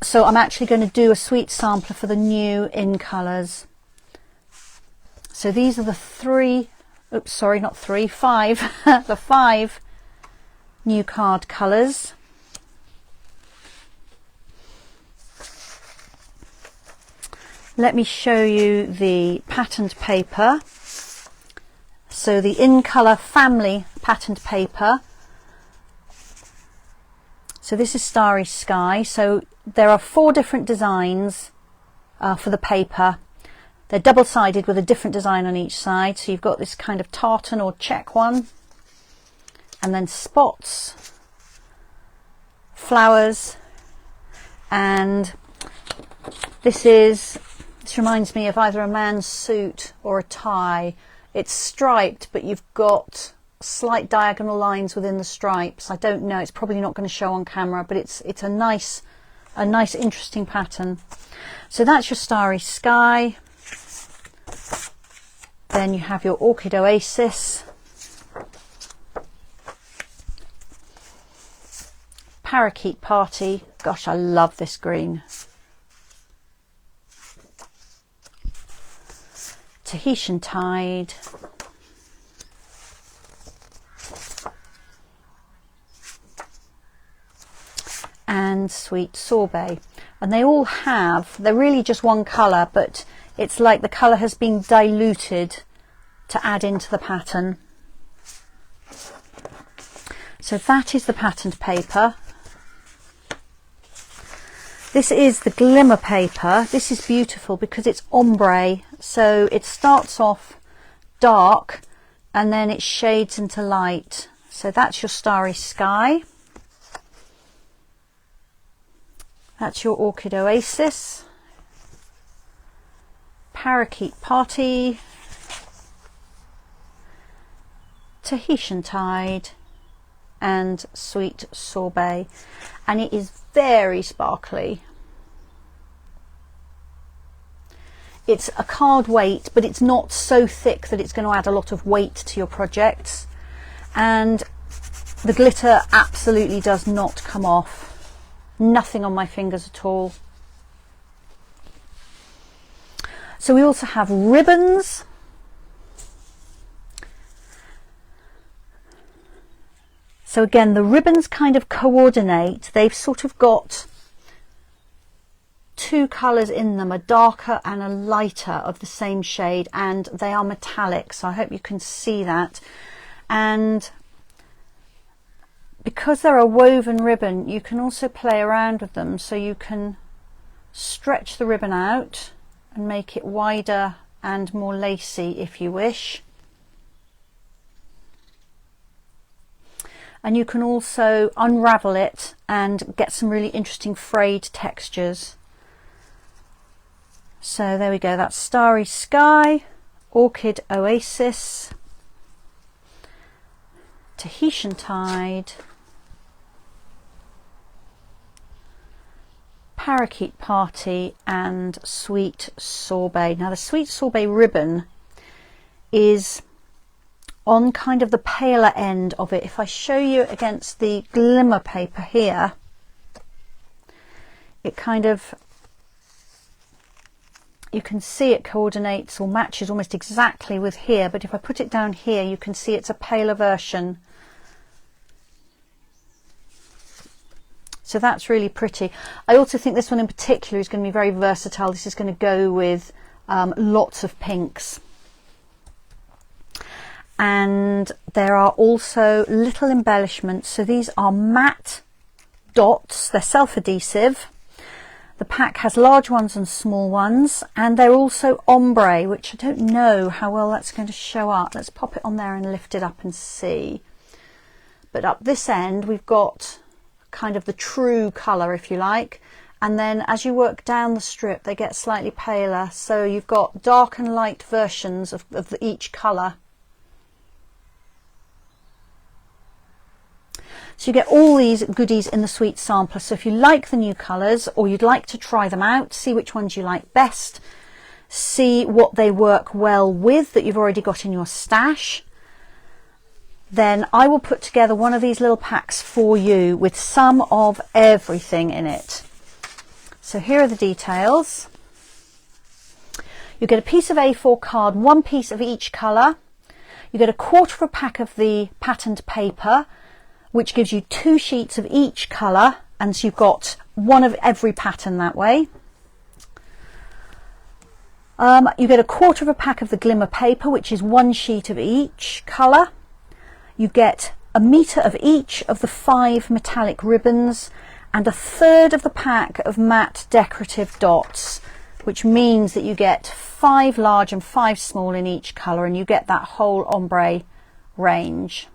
So I'm actually going to do a sweet sampler for the new in colours. So these are the 5 the 5 new card colours. Let me show you the patterned paper. So the In Colour family patterned paper. So this is Starry Sky. So there are 4 different designs for the paper. They're double-sided with a different design on each side. So you've got this kind of tartan or check one, and then spots, flowers, and this reminds me of either a man's suit or a tie. It's striped, but you've got slight diagonal lines within the stripes. I don't know, it's probably not going to show on camera, but it's a nice interesting pattern. So that's your Starry Sky. Then you have your Orchid Oasis, Parakeet Party. Gosh, I love this green. Tahitian Tide, and Sweet Sorbet. And they all they're really just one colour, but it's like the colour has been diluted to add into the pattern. So that is the patterned paper. This is the Glimmer Paper. This is beautiful because it's ombre, so it starts off dark and then it shades into light. So that's your Starry Sky. That's your Orchid Oasis, Parakeet Party, Tahitian Tide, and Sweet Sorbet. And it is very sparkly. It's a card weight, but it's not so thick that it's going to add a lot of weight to your projects. And the glitter absolutely does not come off. Nothing on my fingers at all. So we also have ribbons. So again, the ribbons kind of coordinate. They've sort of got 2 colours in them, a darker and a lighter of the same shade, and they are metallic, so I hope you can see that. And because they're a woven ribbon, you can also play around with them, so you can stretch the ribbon out and make it wider and more lacy if you wish. And you can also unravel it and get some really interesting frayed textures. So there we go, that's Starry Sky, Orchid Oasis, Tahitian Tide, Parakeet Party, and Sweet Sorbet. Now the Sweet Sorbet ribbon is on kind of the paler end of it. If I show you against the Glimmer Paper here, it kind of, you can see it coordinates or matches almost exactly with here, but if I put it down here, you can see it's a paler version. So that's really pretty. I also think this one in particular is going to be very versatile. This is going to go with lots of pinks. And there are also little embellishments. So these are matte dots. They're self-adhesive. The pack has large ones and small ones, and they're also ombre, which I don't know how well that's going to show up. Let's pop it on there and lift it up and see. But up this end, we've got kind of the true colour, if you like, and then as you work down the strip they get slightly paler, so you've got dark and light versions of each colour. So you get all these goodies in the sweet sampler. So if you like the new colours or you'd like to try them out, see which ones you like best, see what they work well with that you've already got in your stash, then I will put together one of these little packs for you with some of everything in it. So here are the details. You get a piece of A4 card, one piece of each colour. You get a quarter of a pack of the patterned paper, which gives you 2 sheets of each colour, and so you've got one of every pattern that way. You get a quarter of a pack of the Glimmer Paper, which is 1 sheet of each colour. You get a metre of each of the 5 metallic ribbons and a third of the pack of matte decorative dots, which means that you get 5 large and 5 small in each colour, and you get that whole ombre range.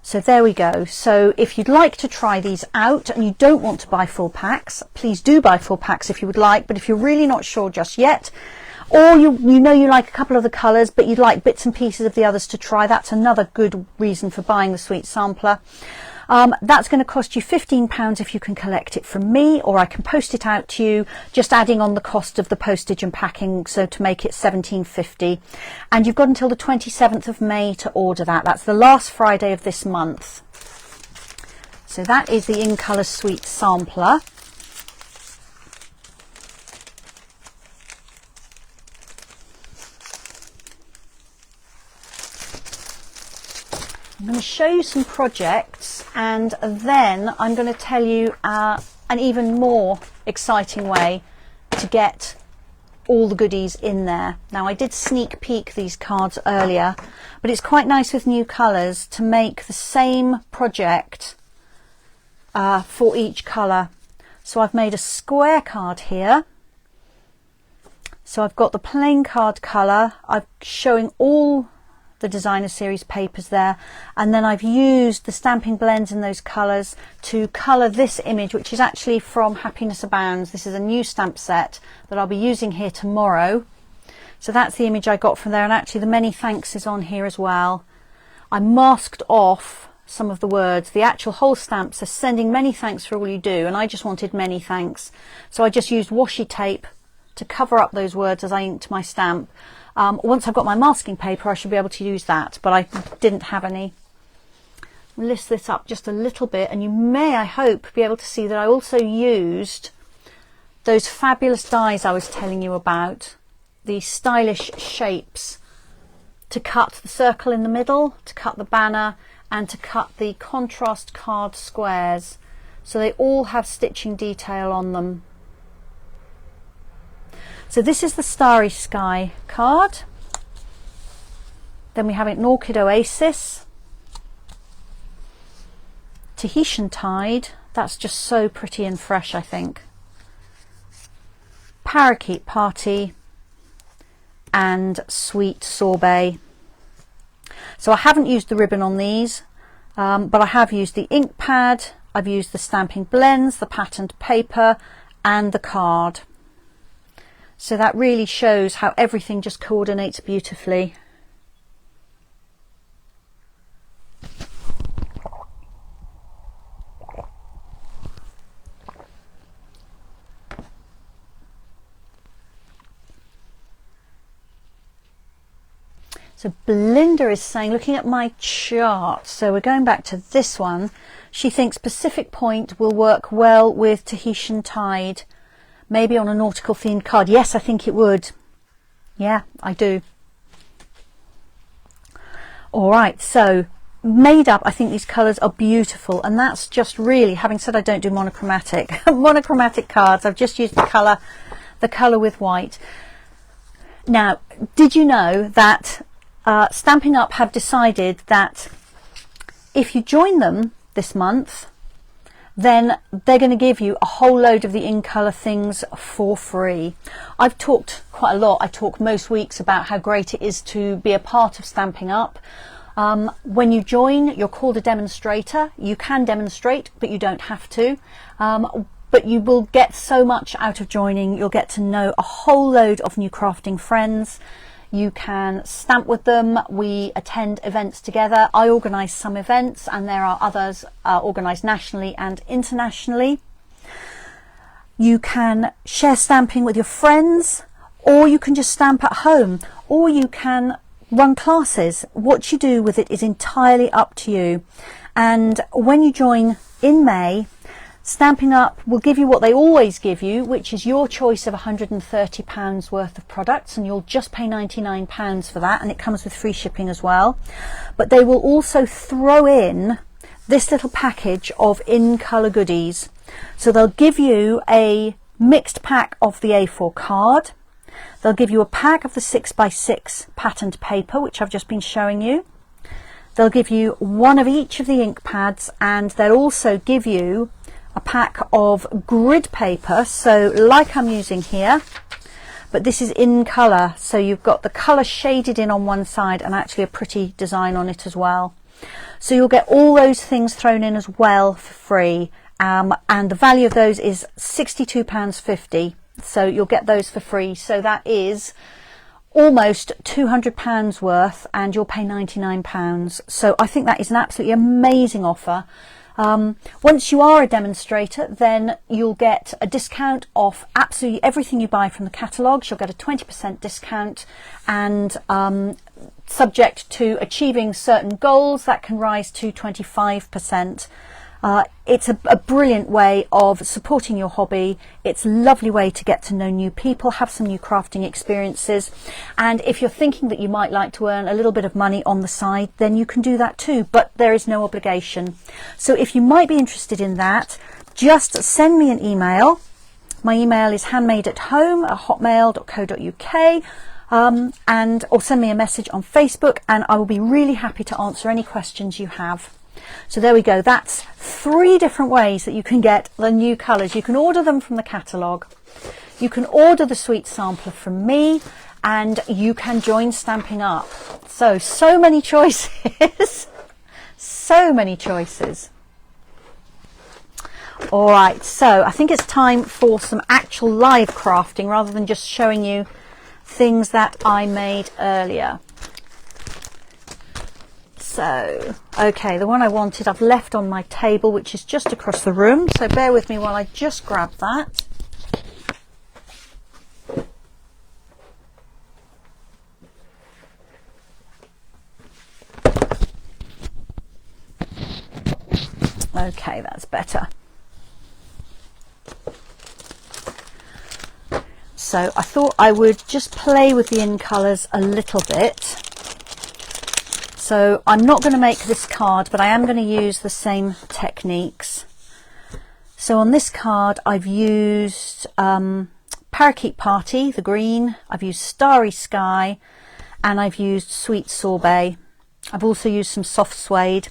So there we go. So if you'd like to try these out and you don't want to buy full packs, please do buy full packs if you would like. But if you're really not sure just yet, or you know you like a couple of the colours but you'd like bits and pieces of the others to try, that's another good reason for buying the sweet sampler. That's going to cost you £15 if you can collect it from me, or I can post it out to you, just adding on the cost of the postage and packing, so to make it £17.50. And you've got until the 27th of May to order that. That's the last Friday of this month. So that is the In Colour Sweet Sampler. I'm going to show you some projects, and then I'm going to tell you an even more exciting way to get all the goodies in there. Now, I did sneak peek these cards earlier, but it's quite nice with new colours to make the same project for each colour. So I've made a square card here. So I've got the plain card colour. I'm showing all the designer series papers there, and then I've used the stamping blends in those colours to colour this image, which is actually from Happiness Abounds. This is a new stamp set that I'll be using here tomorrow. So that's the image I got from there, and actually the many thanks is on here as well. I masked off some of the words. The actual whole stamp says sending many thanks for all you do, and I just wanted many thanks, so I just used washi tape to cover up those words as I inked my stamp. Once I've got my masking paper, I should be able to use that, but I didn't have any. I'll lift this up just a little bit, and you may, I hope, be able to see that I also used those fabulous dies I was telling you about, the stylish shapes, to cut the circle in the middle, to cut the banner, and to cut the contrast card squares. So they all have stitching detail on them. So this is the Starry Sky card. Then we have an Orchid Oasis, Tahitian Tide. That's just so pretty and fresh, I think. Parakeet Party and Sweet Sorbet. So I haven't used the ribbon on these, but I have used the ink pad, I've used the stamping blends, the patterned paper and the card. So that really shows how everything just coordinates beautifully. So Belinda is saying, looking at my chart, so we're going back to this one, she thinks Pacific Point will work well with Tahitian Tide, maybe on a nautical themed card. Yes, I think it would. Yeah, I do. All right, so Made Up, I think these colours are beautiful, and that's just really, having said I don't do monochromatic monochromatic cards, I've just used the colour with white. Now, did you know that Stampin' Up have decided that if you join them this month, then they're going to give you a whole load of the in colour things for free. I've talked quite a lot, I talk most weeks about how great it is to be a part of Stampin' Up. When you join, you're called a demonstrator. You can demonstrate, but you don't have to. But you will get so much out of joining. You'll get to know a whole load of new crafting friends. You can stamp with them. We attend events together. I organise some events, and there are others organised nationally and internationally. You can share stamping with your friends, or you can just stamp at home, or you can run classes. What you do with it is entirely up to you. And when you join in May, Stampin' Up will give you what they always give you, which is your choice of £130 worth of products, and you'll just pay £99 for that, and it comes with free shipping as well. But they will also throw in this little package of in colour goodies. So they'll give you a mixed pack of the A4 card. They'll give you a pack of the 6x6 patterned paper, which I've just been showing you. They'll give you one of each of the ink pads, and they'll also give you a pack of grid paper, so like I'm using here, but this is in colour, so you've got the colour shaded in on one side and actually a pretty design on it as well. So you'll get all those things thrown in as well for free, and the value of those is £62.50, so you'll get those for free. So that is almost £200 worth, and you'll pay £99. So I think that is an absolutely amazing offer. Once you are a demonstrator, then you'll get a discount off absolutely everything you buy from the catalogues. You'll get a 20% discount, and subject to achieving certain goals, that can rise to 25%. It's a brilliant way of supporting your hobby. It's a lovely way to get to know new people, have some new crafting experiences, and if you're thinking that you might like to earn a little bit of money on the side, then you can do that too, but there is no obligation. So if you might be interested in that, just send me an email. My email is handmadeathome@hotmail.co.uk, and or send me a message on Facebook, and I will be really happy to answer any questions you have. So there we go, that's 3 different ways that you can get the new colours. You can order them from the catalogue, you can order the sweet sampler from me, and you can join Stampin' Up. So many choices. So many choices. All right, so I think it's time for some actual live crafting rather than just showing you things that I made earlier. So, okay, the one I wanted I've left on my table, which is just across the room, so bear with me while I just grab that. Okay, that's better. So I thought I would just play with the in colours a little bit. So I'm not going to make this card, but I am going to use the same techniques. So on this card I've used Parakeet Party, the green, I've used Starry Sky, and I've used Sweet Sorbet. I've also used some soft suede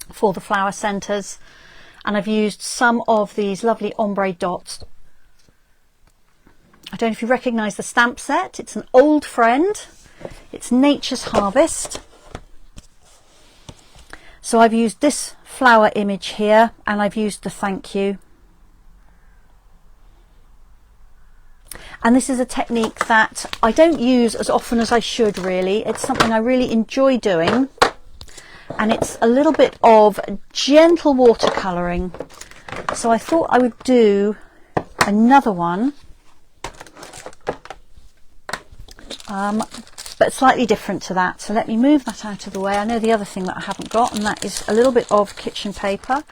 for the flower centres, and I've used some of these lovely ombre dots. I don't know if you recognise the stamp set, it's an old friend. It's Nature's Harvest. So I've used this flower image here, and I've used the thank you. And this is a technique that I don't use as often as I should really. It's something I really enjoy doing, and it's a little bit of gentle watercolouring. So I thought I would do another one. but slightly different to that. So let me move that out of the way. I know the other thing that I haven't got, and that is a little bit of kitchen paper,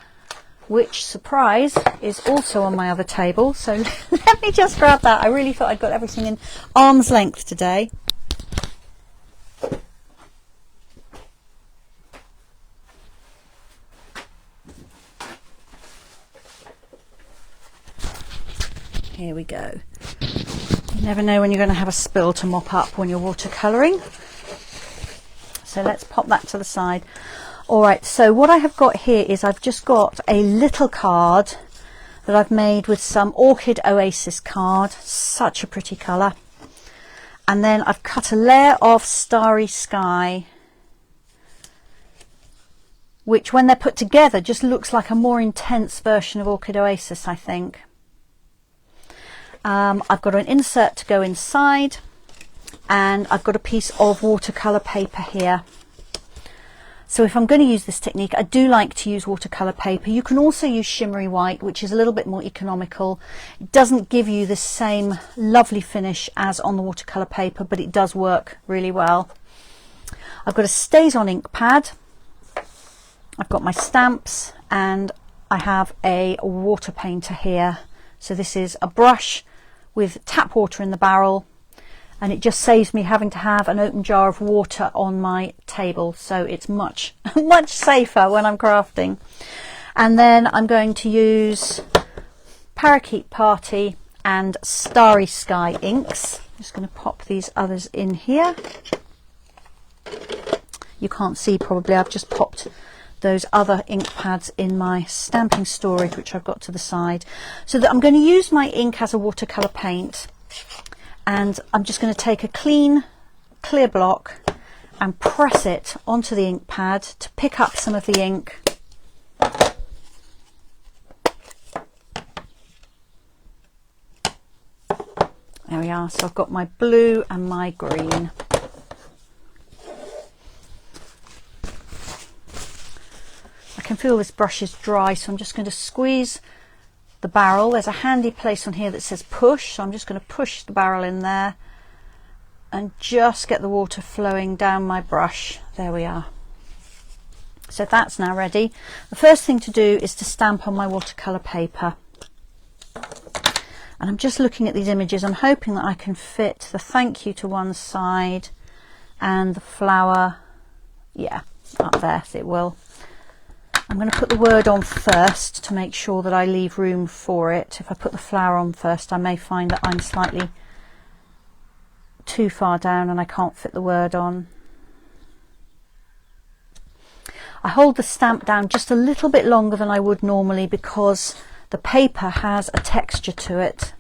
which, surprise, is also on my other table. So let me just grab that. I really thought I'd got everything in arm's length today. Here we go. You never know when you're going to have a spill to mop up when you're watercolouring. So let's pop that to the side. All right, so what I have got here is I've just got a little card that I've made with some Orchid Oasis card. Such a pretty colour. And then I've cut a layer of Starry Sky, which when they're put together just looks like a more intense version of Orchid Oasis, I think. I've got an insert to go inside, and I've got a piece of watercolour paper here. So if I'm going to use this technique, I do like to use watercolour paper. You can also use shimmery white, which is a little bit more economical. It doesn't give you the same lovely finish as on the watercolour paper, but it does work really well. I've got a Stays On ink pad. I've got my stamps, and I have a water painter here. So this is a brush with tap water in the barrel, and it just saves me having to have an open jar of water on my table, so it's much safer when I'm crafting. And then I'm going to use Parakeet Party and Starry Sky inks. I'm just going to pop these others in here. You can't see probably, I've just popped those other ink pads in my stamping storage, which I've got to the side. So that I'm going to use my ink as a watercolour paint, and I'm just going to take a clean clear block and press it onto the ink pad to pick up some of the ink. There we are. So I've got my blue and my green. I can feel this brush is dry, so I'm just going to squeeze the barrel. There's a handy place on here that says push, so I'm just going to push the barrel in there and just get the water flowing down my brush. There we are. So that's now ready. The first thing to do is to stamp on my watercolour paper. And I'm just looking at these images. I'm hoping that I can fit the thank you to one side and the flower, yeah, up there, so it will. I'm going to put the word on first to make sure that I leave room for it. If I put the flower on first, I may find that I'm slightly too far down and I can't fit the word on. I hold the stamp down just a little bit longer than I would normally because the paper has a texture to it.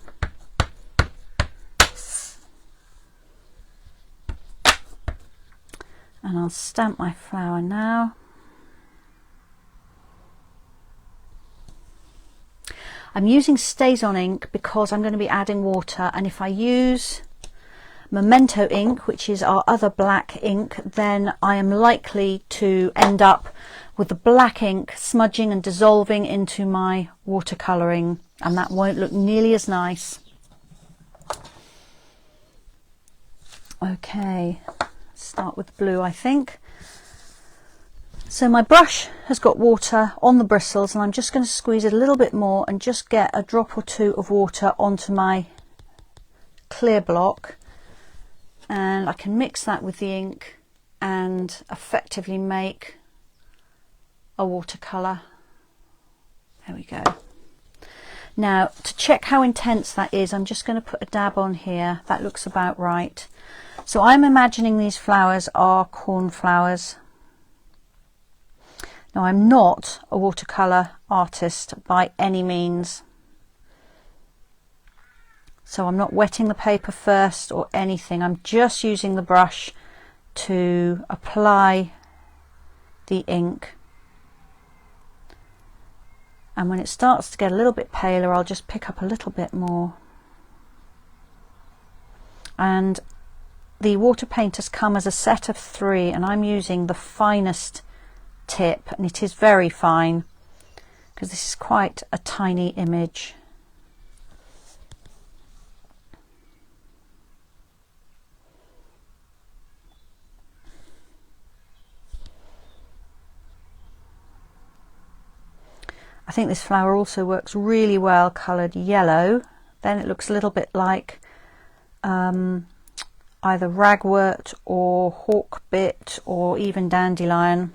And I'll stamp my flower now. I'm using Stays On ink because I'm going to be adding water, and if I use Memento ink, which is our other black ink, then I am likely to end up with the black ink smudging and dissolving into my watercolouring, and that won't look nearly as nice. Okay, start with blue, I think. So my brush has got water on the bristles, and I'm just going to squeeze it a little bit more and just get a drop or two of water onto my clear block, and I can mix that with the ink and effectively make a watercolour. There we go. Now to check how intense that is, I'm just going to put a dab on here. That looks about right. So I'm imagining these flowers are cornflowers. Now I'm not a watercolour artist by any means, so I'm not wetting the paper first or anything. I'm just using the brush to apply the ink, and when it starts to get a little bit paler, I'll just pick up a little bit more. And the water painters come as a set of 3, and I'm using the finest tip, and it is very fine because this is quite a tiny image. I think this flower also works really well coloured yellow. Then it looks a little bit like either ragwort or hawkbit or even dandelion.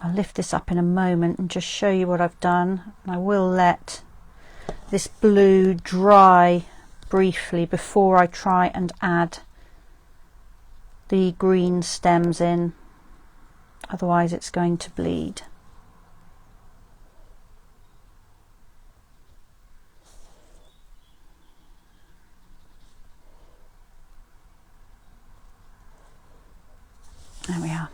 I'll lift this up in a moment and just show you what I've done. And I will let this blue dry briefly before I try and add the green stems in, otherwise it's going to bleed. There we are.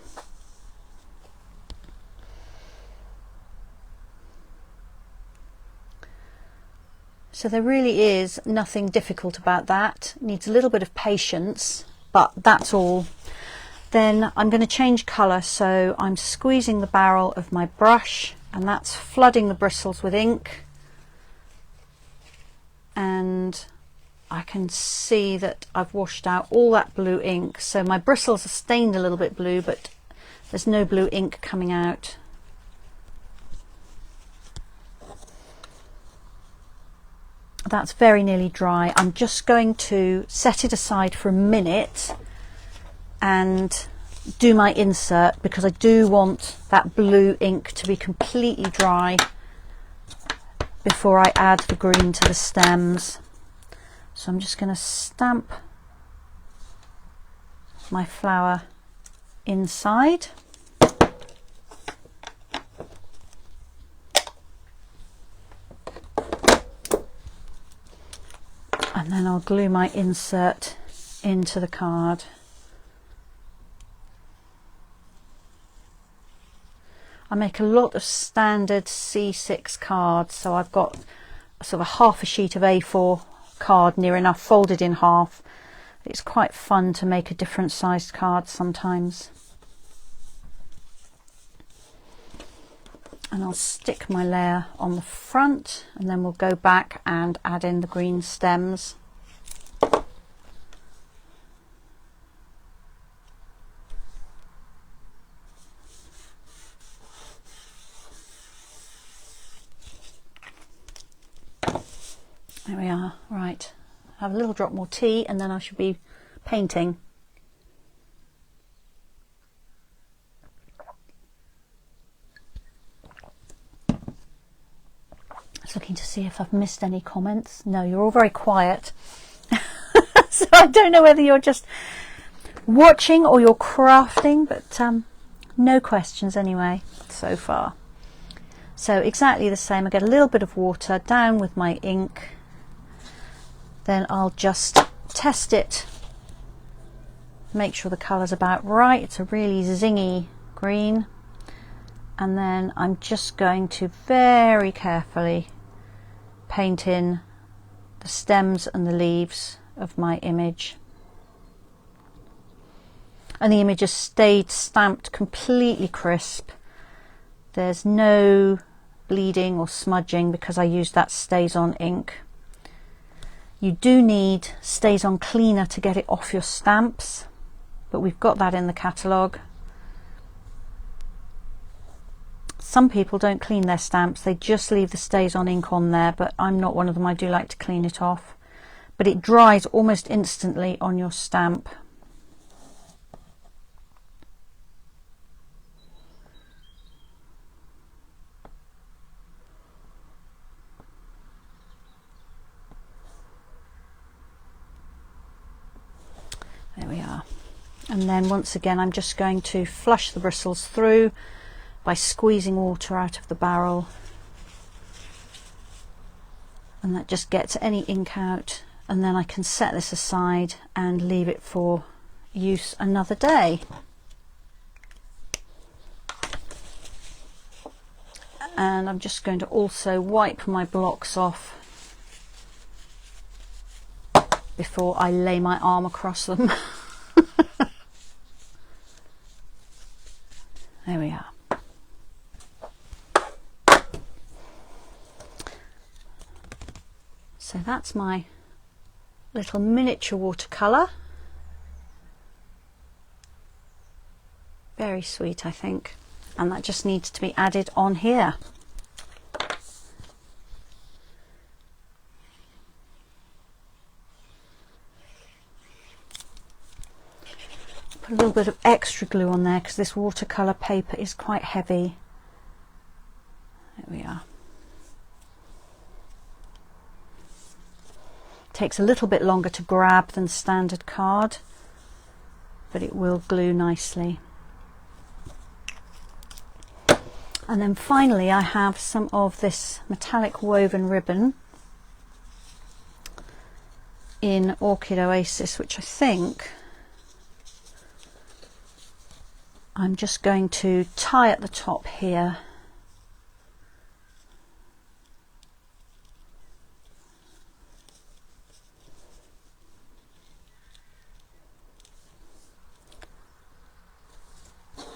So there really is nothing difficult about that. It needs a little bit of patience, but that's all. Then I'm going to change colour, so I'm squeezing the barrel of my brush and that's flooding the bristles with ink, and I can see that I've washed out all that blue ink, so my bristles are stained a little bit blue, but there's no blue ink coming out. That's very nearly dry. I'm just going to set it aside for a minute and do my insert, because I do want that blue ink to be completely dry before I add the green to the stems. So I'm just going to stamp my flower inside. And then I'll glue my insert into the card. I make a lot of standard C6 cards, so I've got sort of half a sheet of A4 card near enough folded in half. It's quite fun to make a different sized card sometimes. And I'll stick my layer on the front, and then we'll go back and add in the green stems. There we are. Right, have a little drop more tea and then I should be painting. Just looking to see if I've missed any comments. No, you're all very quiet. So I don't know whether you're just watching or you're crafting, but no questions anyway so far. So exactly the same. I get a little bit of water down with my ink. Then I'll just test it, make sure the colour's about right. It's a really zingy green. And then I'm just going to very carefully paint in the stems and the leaves of my image. And the image has stayed stamped completely crisp. There's no bleeding or smudging because I used that Stays On ink. You do need Stays On cleaner to get it off your stamps, but we've got that in the catalogue. Some people don't clean their stamps, they just leave the Stays On ink on there, but I'm not one of them. I do like to clean it off. But it dries almost instantly on your stamp. There we are. And then once again I'm just going to flush the bristles through by squeezing water out of the barrel, and that just gets any ink out, and then I can set this aside and leave it for use another day. And I'm just going to also wipe my blocks off before I lay my arm across them. There we are. So that's my little miniature watercolour. Very sweet, I think. And that just needs to be added on here. Put a little bit of extra glue on there because this watercolour paper is quite heavy. There we are. Takes a little bit longer to grab than standard card, but it will glue nicely. And then finally I have some of this metallic woven ribbon in Orchid Oasis, which I think I'm just going to tie at the top here.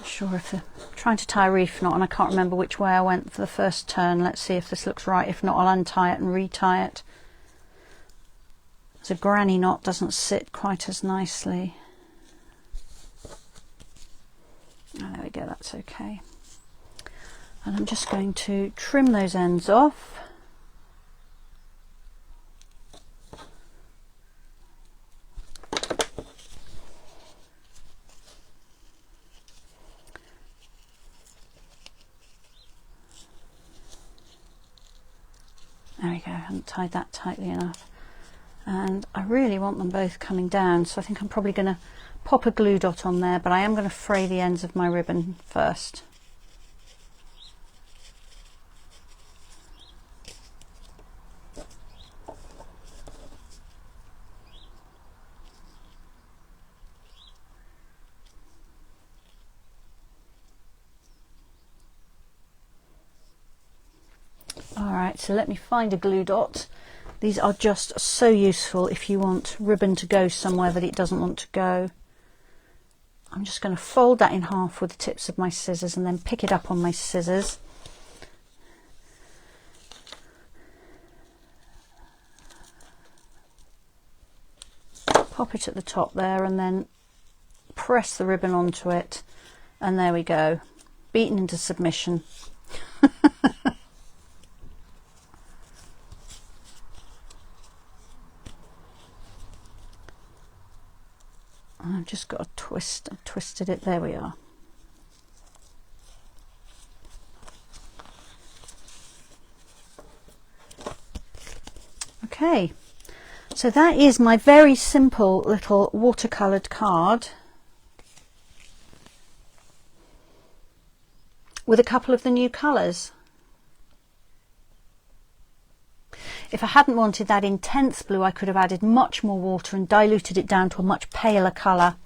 Sure if I'm trying to tie a reef knot and I can't remember which way I went for the first turn. Let's see if this looks right. If not, I'll untie it and retie it. The granny knot doesn't sit quite as nicely. Oh, there we go, that's okay. And I'm just going to trim those ends off. There we go, I haven't tied that tightly enough. And I really want them both coming down, so I think I'm probably going to pop a glue dot on there, but I am going to fray the ends of my ribbon first. Alright, so let me find a glue dot. These are just so useful if you want ribbon to go somewhere that it doesn't want to go. I'm just going to fold that in half with the tips of my scissors and then pick it up on my scissors. Pop it at the top there and then press the ribbon onto it, and there we go, beaten into submission. I've just got a twist, I've twisted it, there we are. Okay, so that is my very simple little watercoloured card with a couple of the new colours. If I hadn't wanted that intense blue, I could have added much more water and diluted it down to a much paler colour,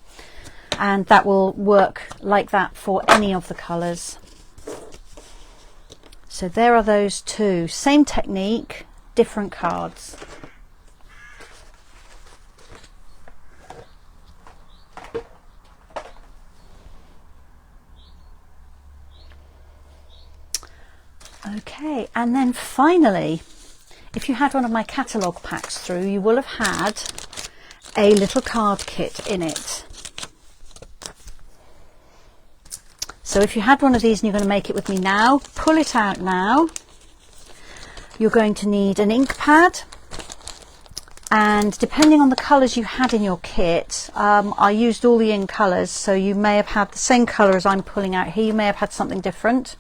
and that will work like that for any of the colours. So there are those two, same technique, different cards. Okay, and then finally, if you had one of my catalogue packs through, you will have had a little card kit in it. So if you had one of these and you're going to make it with me now, pull it out now. You're going to need an ink pad, and depending on the colours you had in your kit, I used all the ink colours, so you may have had the same colour as I'm pulling out here, you may have had something different.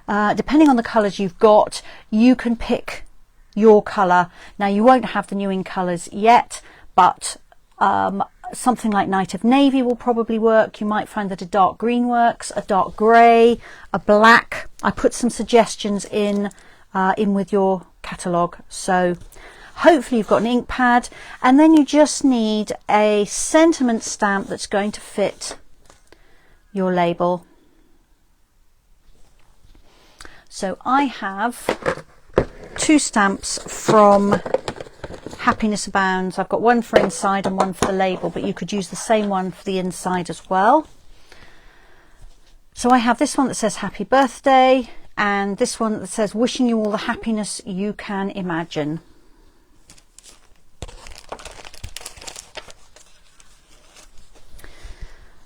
Depending on the colours you've got, you can pick your colour. Now you won't have the new ink colours yet, but something like Night of Navy will probably work. You might find that a dark green works, a dark grey, a black. I put some suggestions in with your catalogue. So hopefully you've got an ink pad, and then you just need a sentiment stamp that's going to fit your label. So I have two stamps from Happiness Abounds. I've got one for inside and one for the label, but you could use the same one for the inside as well. So I have this one that says Happy Birthday, and this one that says wishing you all the happiness you can imagine.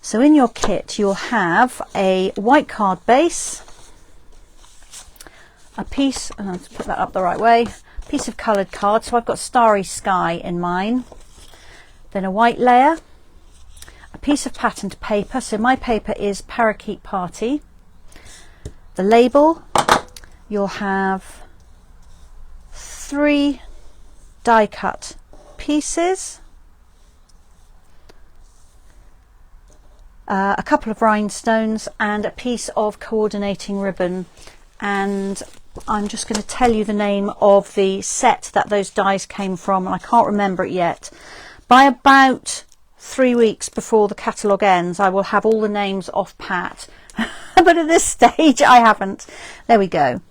So in your kit you'll have a white card base, a piece, and I'll put that up the right way, piece of coloured card, so I've got Starry Sky in mine, then a white layer, a piece of patterned paper, so my paper is Parakeet Party, the label, you'll have 3 die cut pieces, a couple of rhinestones and a piece of coordinating ribbon. And I'm just going to tell you the name of the set that those dies came from, and I can't remember it yet. By about 3 weeks before the catalogue ends I will have all the names off pat, but at this stage I haven't. There we go.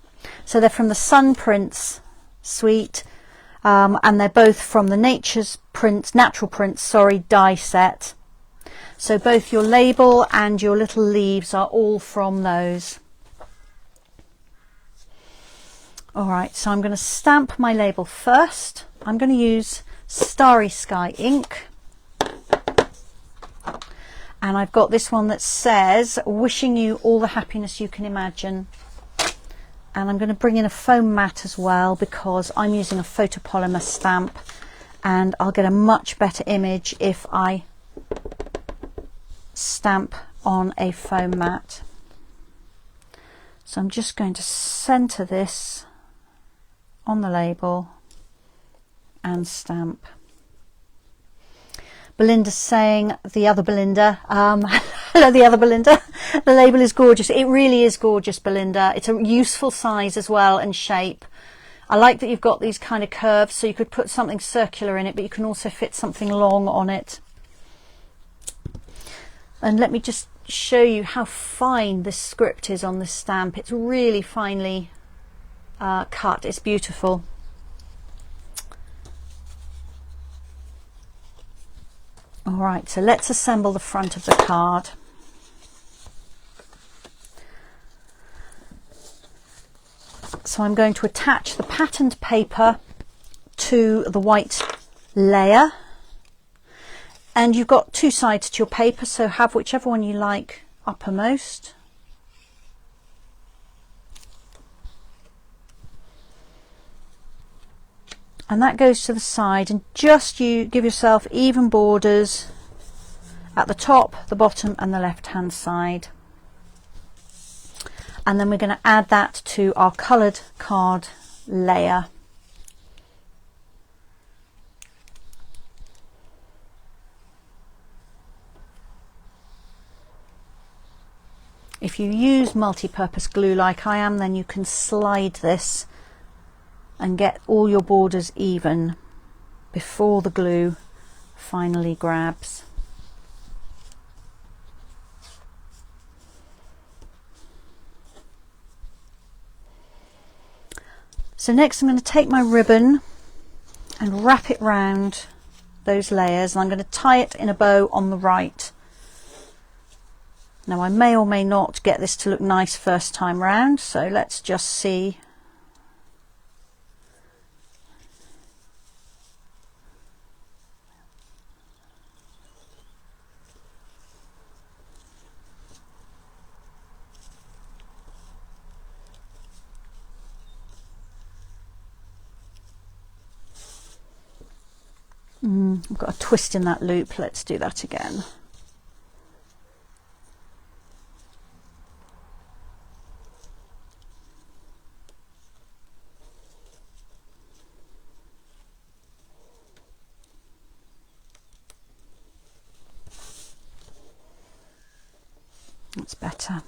So they're from the Sun Prints suite, and they're both from the Natural Prints die set. So both your label and your little leaves are all from those. Alright, so I'm going to stamp my label first. I'm going to use Starry Sky ink. And I've got this one that says wishing you all the happiness you can imagine. And I'm going to bring in a foam mat as well because I'm using a photopolymer stamp and I'll get a much better image if I stamp on a foam mat. So I'm just going to center this on the label and stamp. Belinda's saying, the other Belinda, hello the other Belinda, the label is gorgeous. It really is gorgeous, Belinda. It's a useful size as well and shape. I like that you've got these kind of curves, so you could put something circular in it, but you can also fit something long on it. And let me just show you how fine this script is on this stamp. It's really finely cut. It's beautiful. Alright, so let's assemble the front of the card. So I'm going to attach the patterned paper to the white layer. And you've got 2 sides to your paper, so have whichever one you like uppermost. And that goes to the side, and just you give yourself even borders at the top, the bottom and the left hand side. And then we're going to add that to our coloured card layer. If you use multi-purpose glue like I am, then you can slide this and get all your borders even before the glue finally grabs. So next I'm going to take my ribbon and wrap it round those layers, and I'm going to tie it in a bow on the right. Now I may or may not get this to look nice first time round, so let's just see. I've got a twist in that loop. Let's do that again. That's better.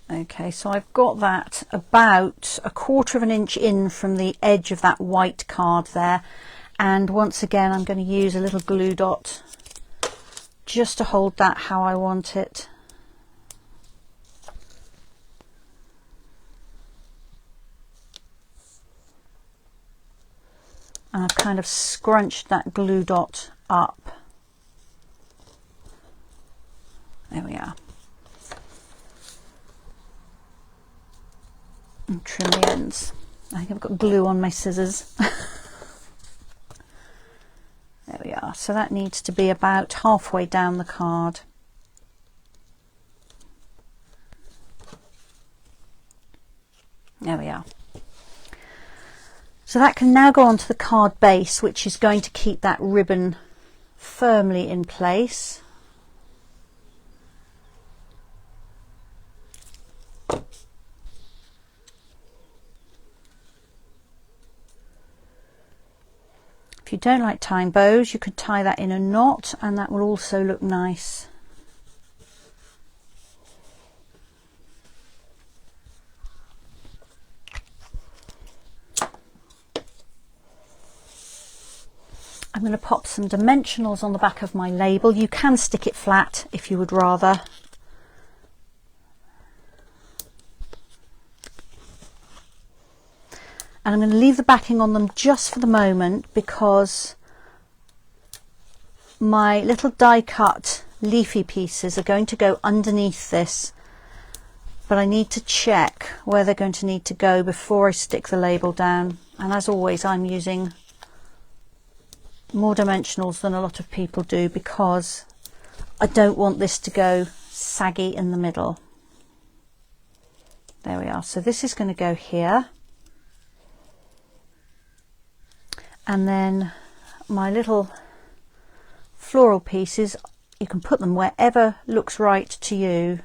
Okay, so I've got that about 1/4 of an inch in from the edge of that white card there, and once again I'm going to use a little glue dot just to hold that how I want it. and I've kind of scrunched that glue dot up. There we are. And trim the ends. I think I've got glue on my scissors. There we are. So that needs to be about halfway down the card. There we are. So that can now go onto the card base, which is going to keep that ribbon firmly in place. If you don't like tying bows, you could tie that in a knot, and that will also look nice. I'm going to pop some dimensionals on the back of my label. You can stick it flat if you would rather. And I'm going to leave the backing on them just for the moment because my little die cut leafy pieces are going to go underneath this, but I need to check where they're going to need to go before I stick the label down. And as always, I'm using more dimensionals than a lot of people do because I don't want this to go saggy in the middle. There we are. So this is going to go here. And then my little floral pieces, you can put them wherever looks right to you.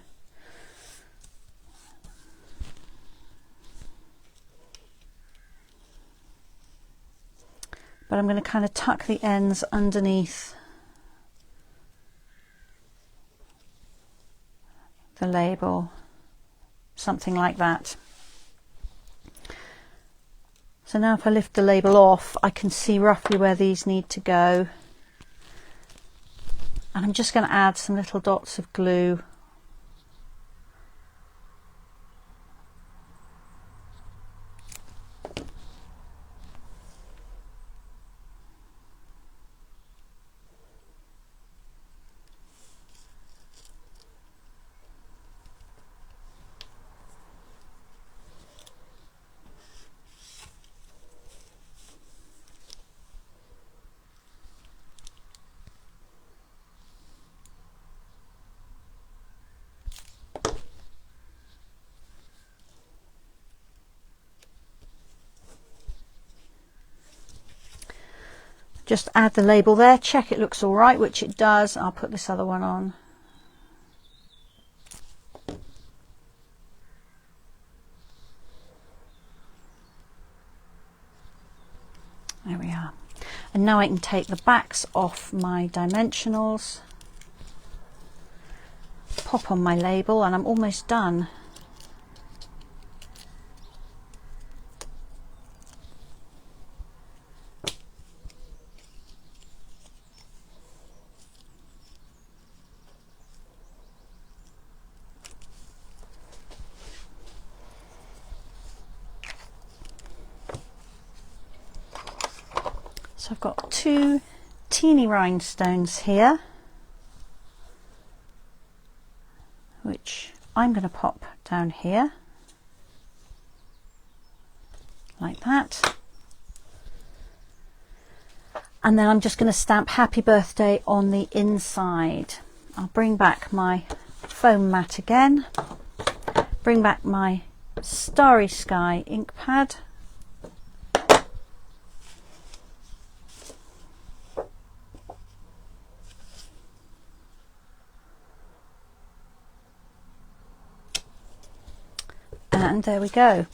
But I'm going to kind of tuck the ends underneath the label, something like that. So now if I lift the label off, I can see roughly where these need to go. And I'm just going to add some little dots of glue. Just add the label there, check it looks all right, which it does. I'll put this other one on. There we are. And now I can take the backs off my dimensionals, pop on my label, and I'm almost done. So I've got two teeny rhinestones here, which I'm going to pop down here, like that. And then I'm just going to stamp happy birthday on the inside. I'll bring back my foam mat again, bring back my Starry Sky ink pad. And there we go.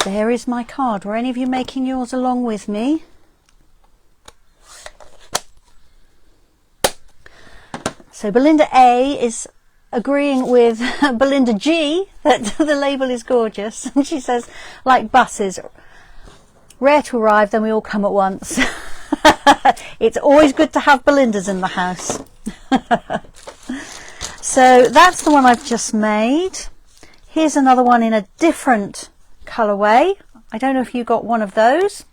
There is my card. Were any of you making yours along with me? So Belinda A is agreeing with Belinda G that the label is gorgeous. And she says, like buses, rare to arrive, then we all come at once. It's always good to have Belindas in the house. So that's the one I've just made. Here's another one in a different colourway. I don't know if you got one of those.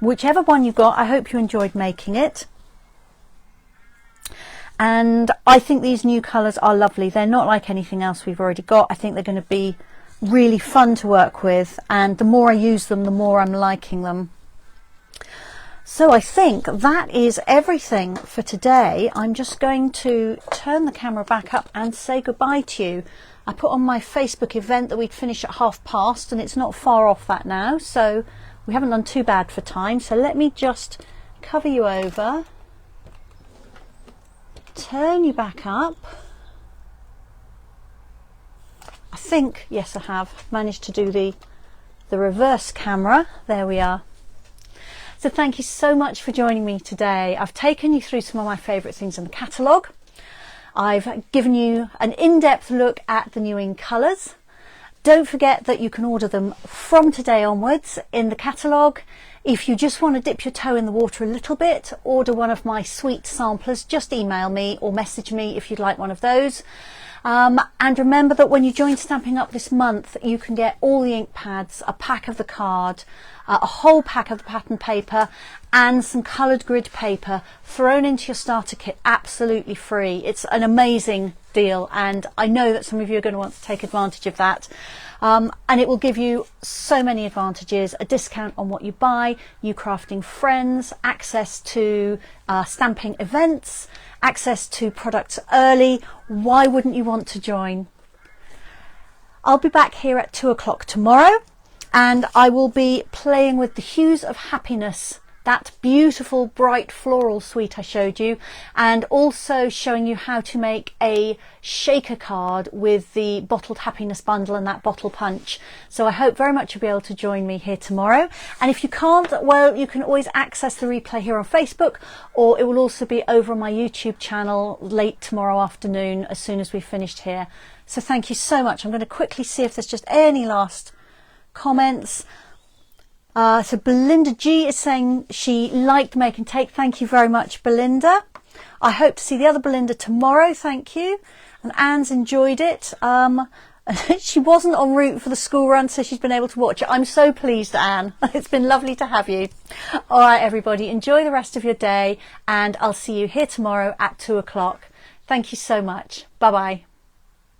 Whichever one you got, I hope you enjoyed making it. And I think these new colours are lovely. They're not like anything else we've already got. I think they're going to be really fun to work with, and the more I use them, the more I'm liking them. So I think that is everything for today. I'm just going to turn the camera back up and say goodbye to you. I put on my Facebook event that we'd finish at past, and it's not far off that now, so we haven't done too bad for time. So let me just cover you over, turn you back up. I think, yes, I have managed to do the reverse camera. There we are. So thank you so much for joining me today. I've taken you through some of my favourite things in the catalogue. I've given you an in-depth look at the new in colours. Don't forget that you can order them from today onwards in the catalogue. If you just want to dip your toe in the water a little bit, order one of my sweet samplers. Just email me or message me if you'd like one of those. And remember that when you join Stampin' Up this month, you can get all the ink pads, a pack of the card, a whole pack of the pattern paper, and some coloured grid paper thrown into your starter kit absolutely free. It's an amazing deal, and I know that some of you are going to want to take advantage of that. And it will give you so many advantages: a discount on what you buy, new crafting friends, access to stamping events, access to products early. Why wouldn't you want to join? I'll be back here at 2 o'clock tomorrow, and I will be playing with the Hues of Happiness, that beautiful bright floral suite I showed you, and also showing you how to make a shaker card with the bottled happiness bundle and that bottle punch. So I hope very much you'll be able to join me here tomorrow. And if you can't, well, you can always access the replay here on Facebook, or it will also be over on my YouTube channel late tomorrow afternoon as soon as we've finished here. So thank you so much. I'm going to quickly see if there's just any last comments. So Belinda G is saying she liked Make and Take. Thank you very much, Belinda. I hope to see the other Belinda tomorrow. Thank you. And Anne's enjoyed it. She wasn't en route for the school run, so she's been able to watch it. I'm so pleased, Anne. It's been lovely to have you. All right, everybody, enjoy the rest of your day, and I'll see you here tomorrow at 2 o'clock. Thank you so much. Bye-bye.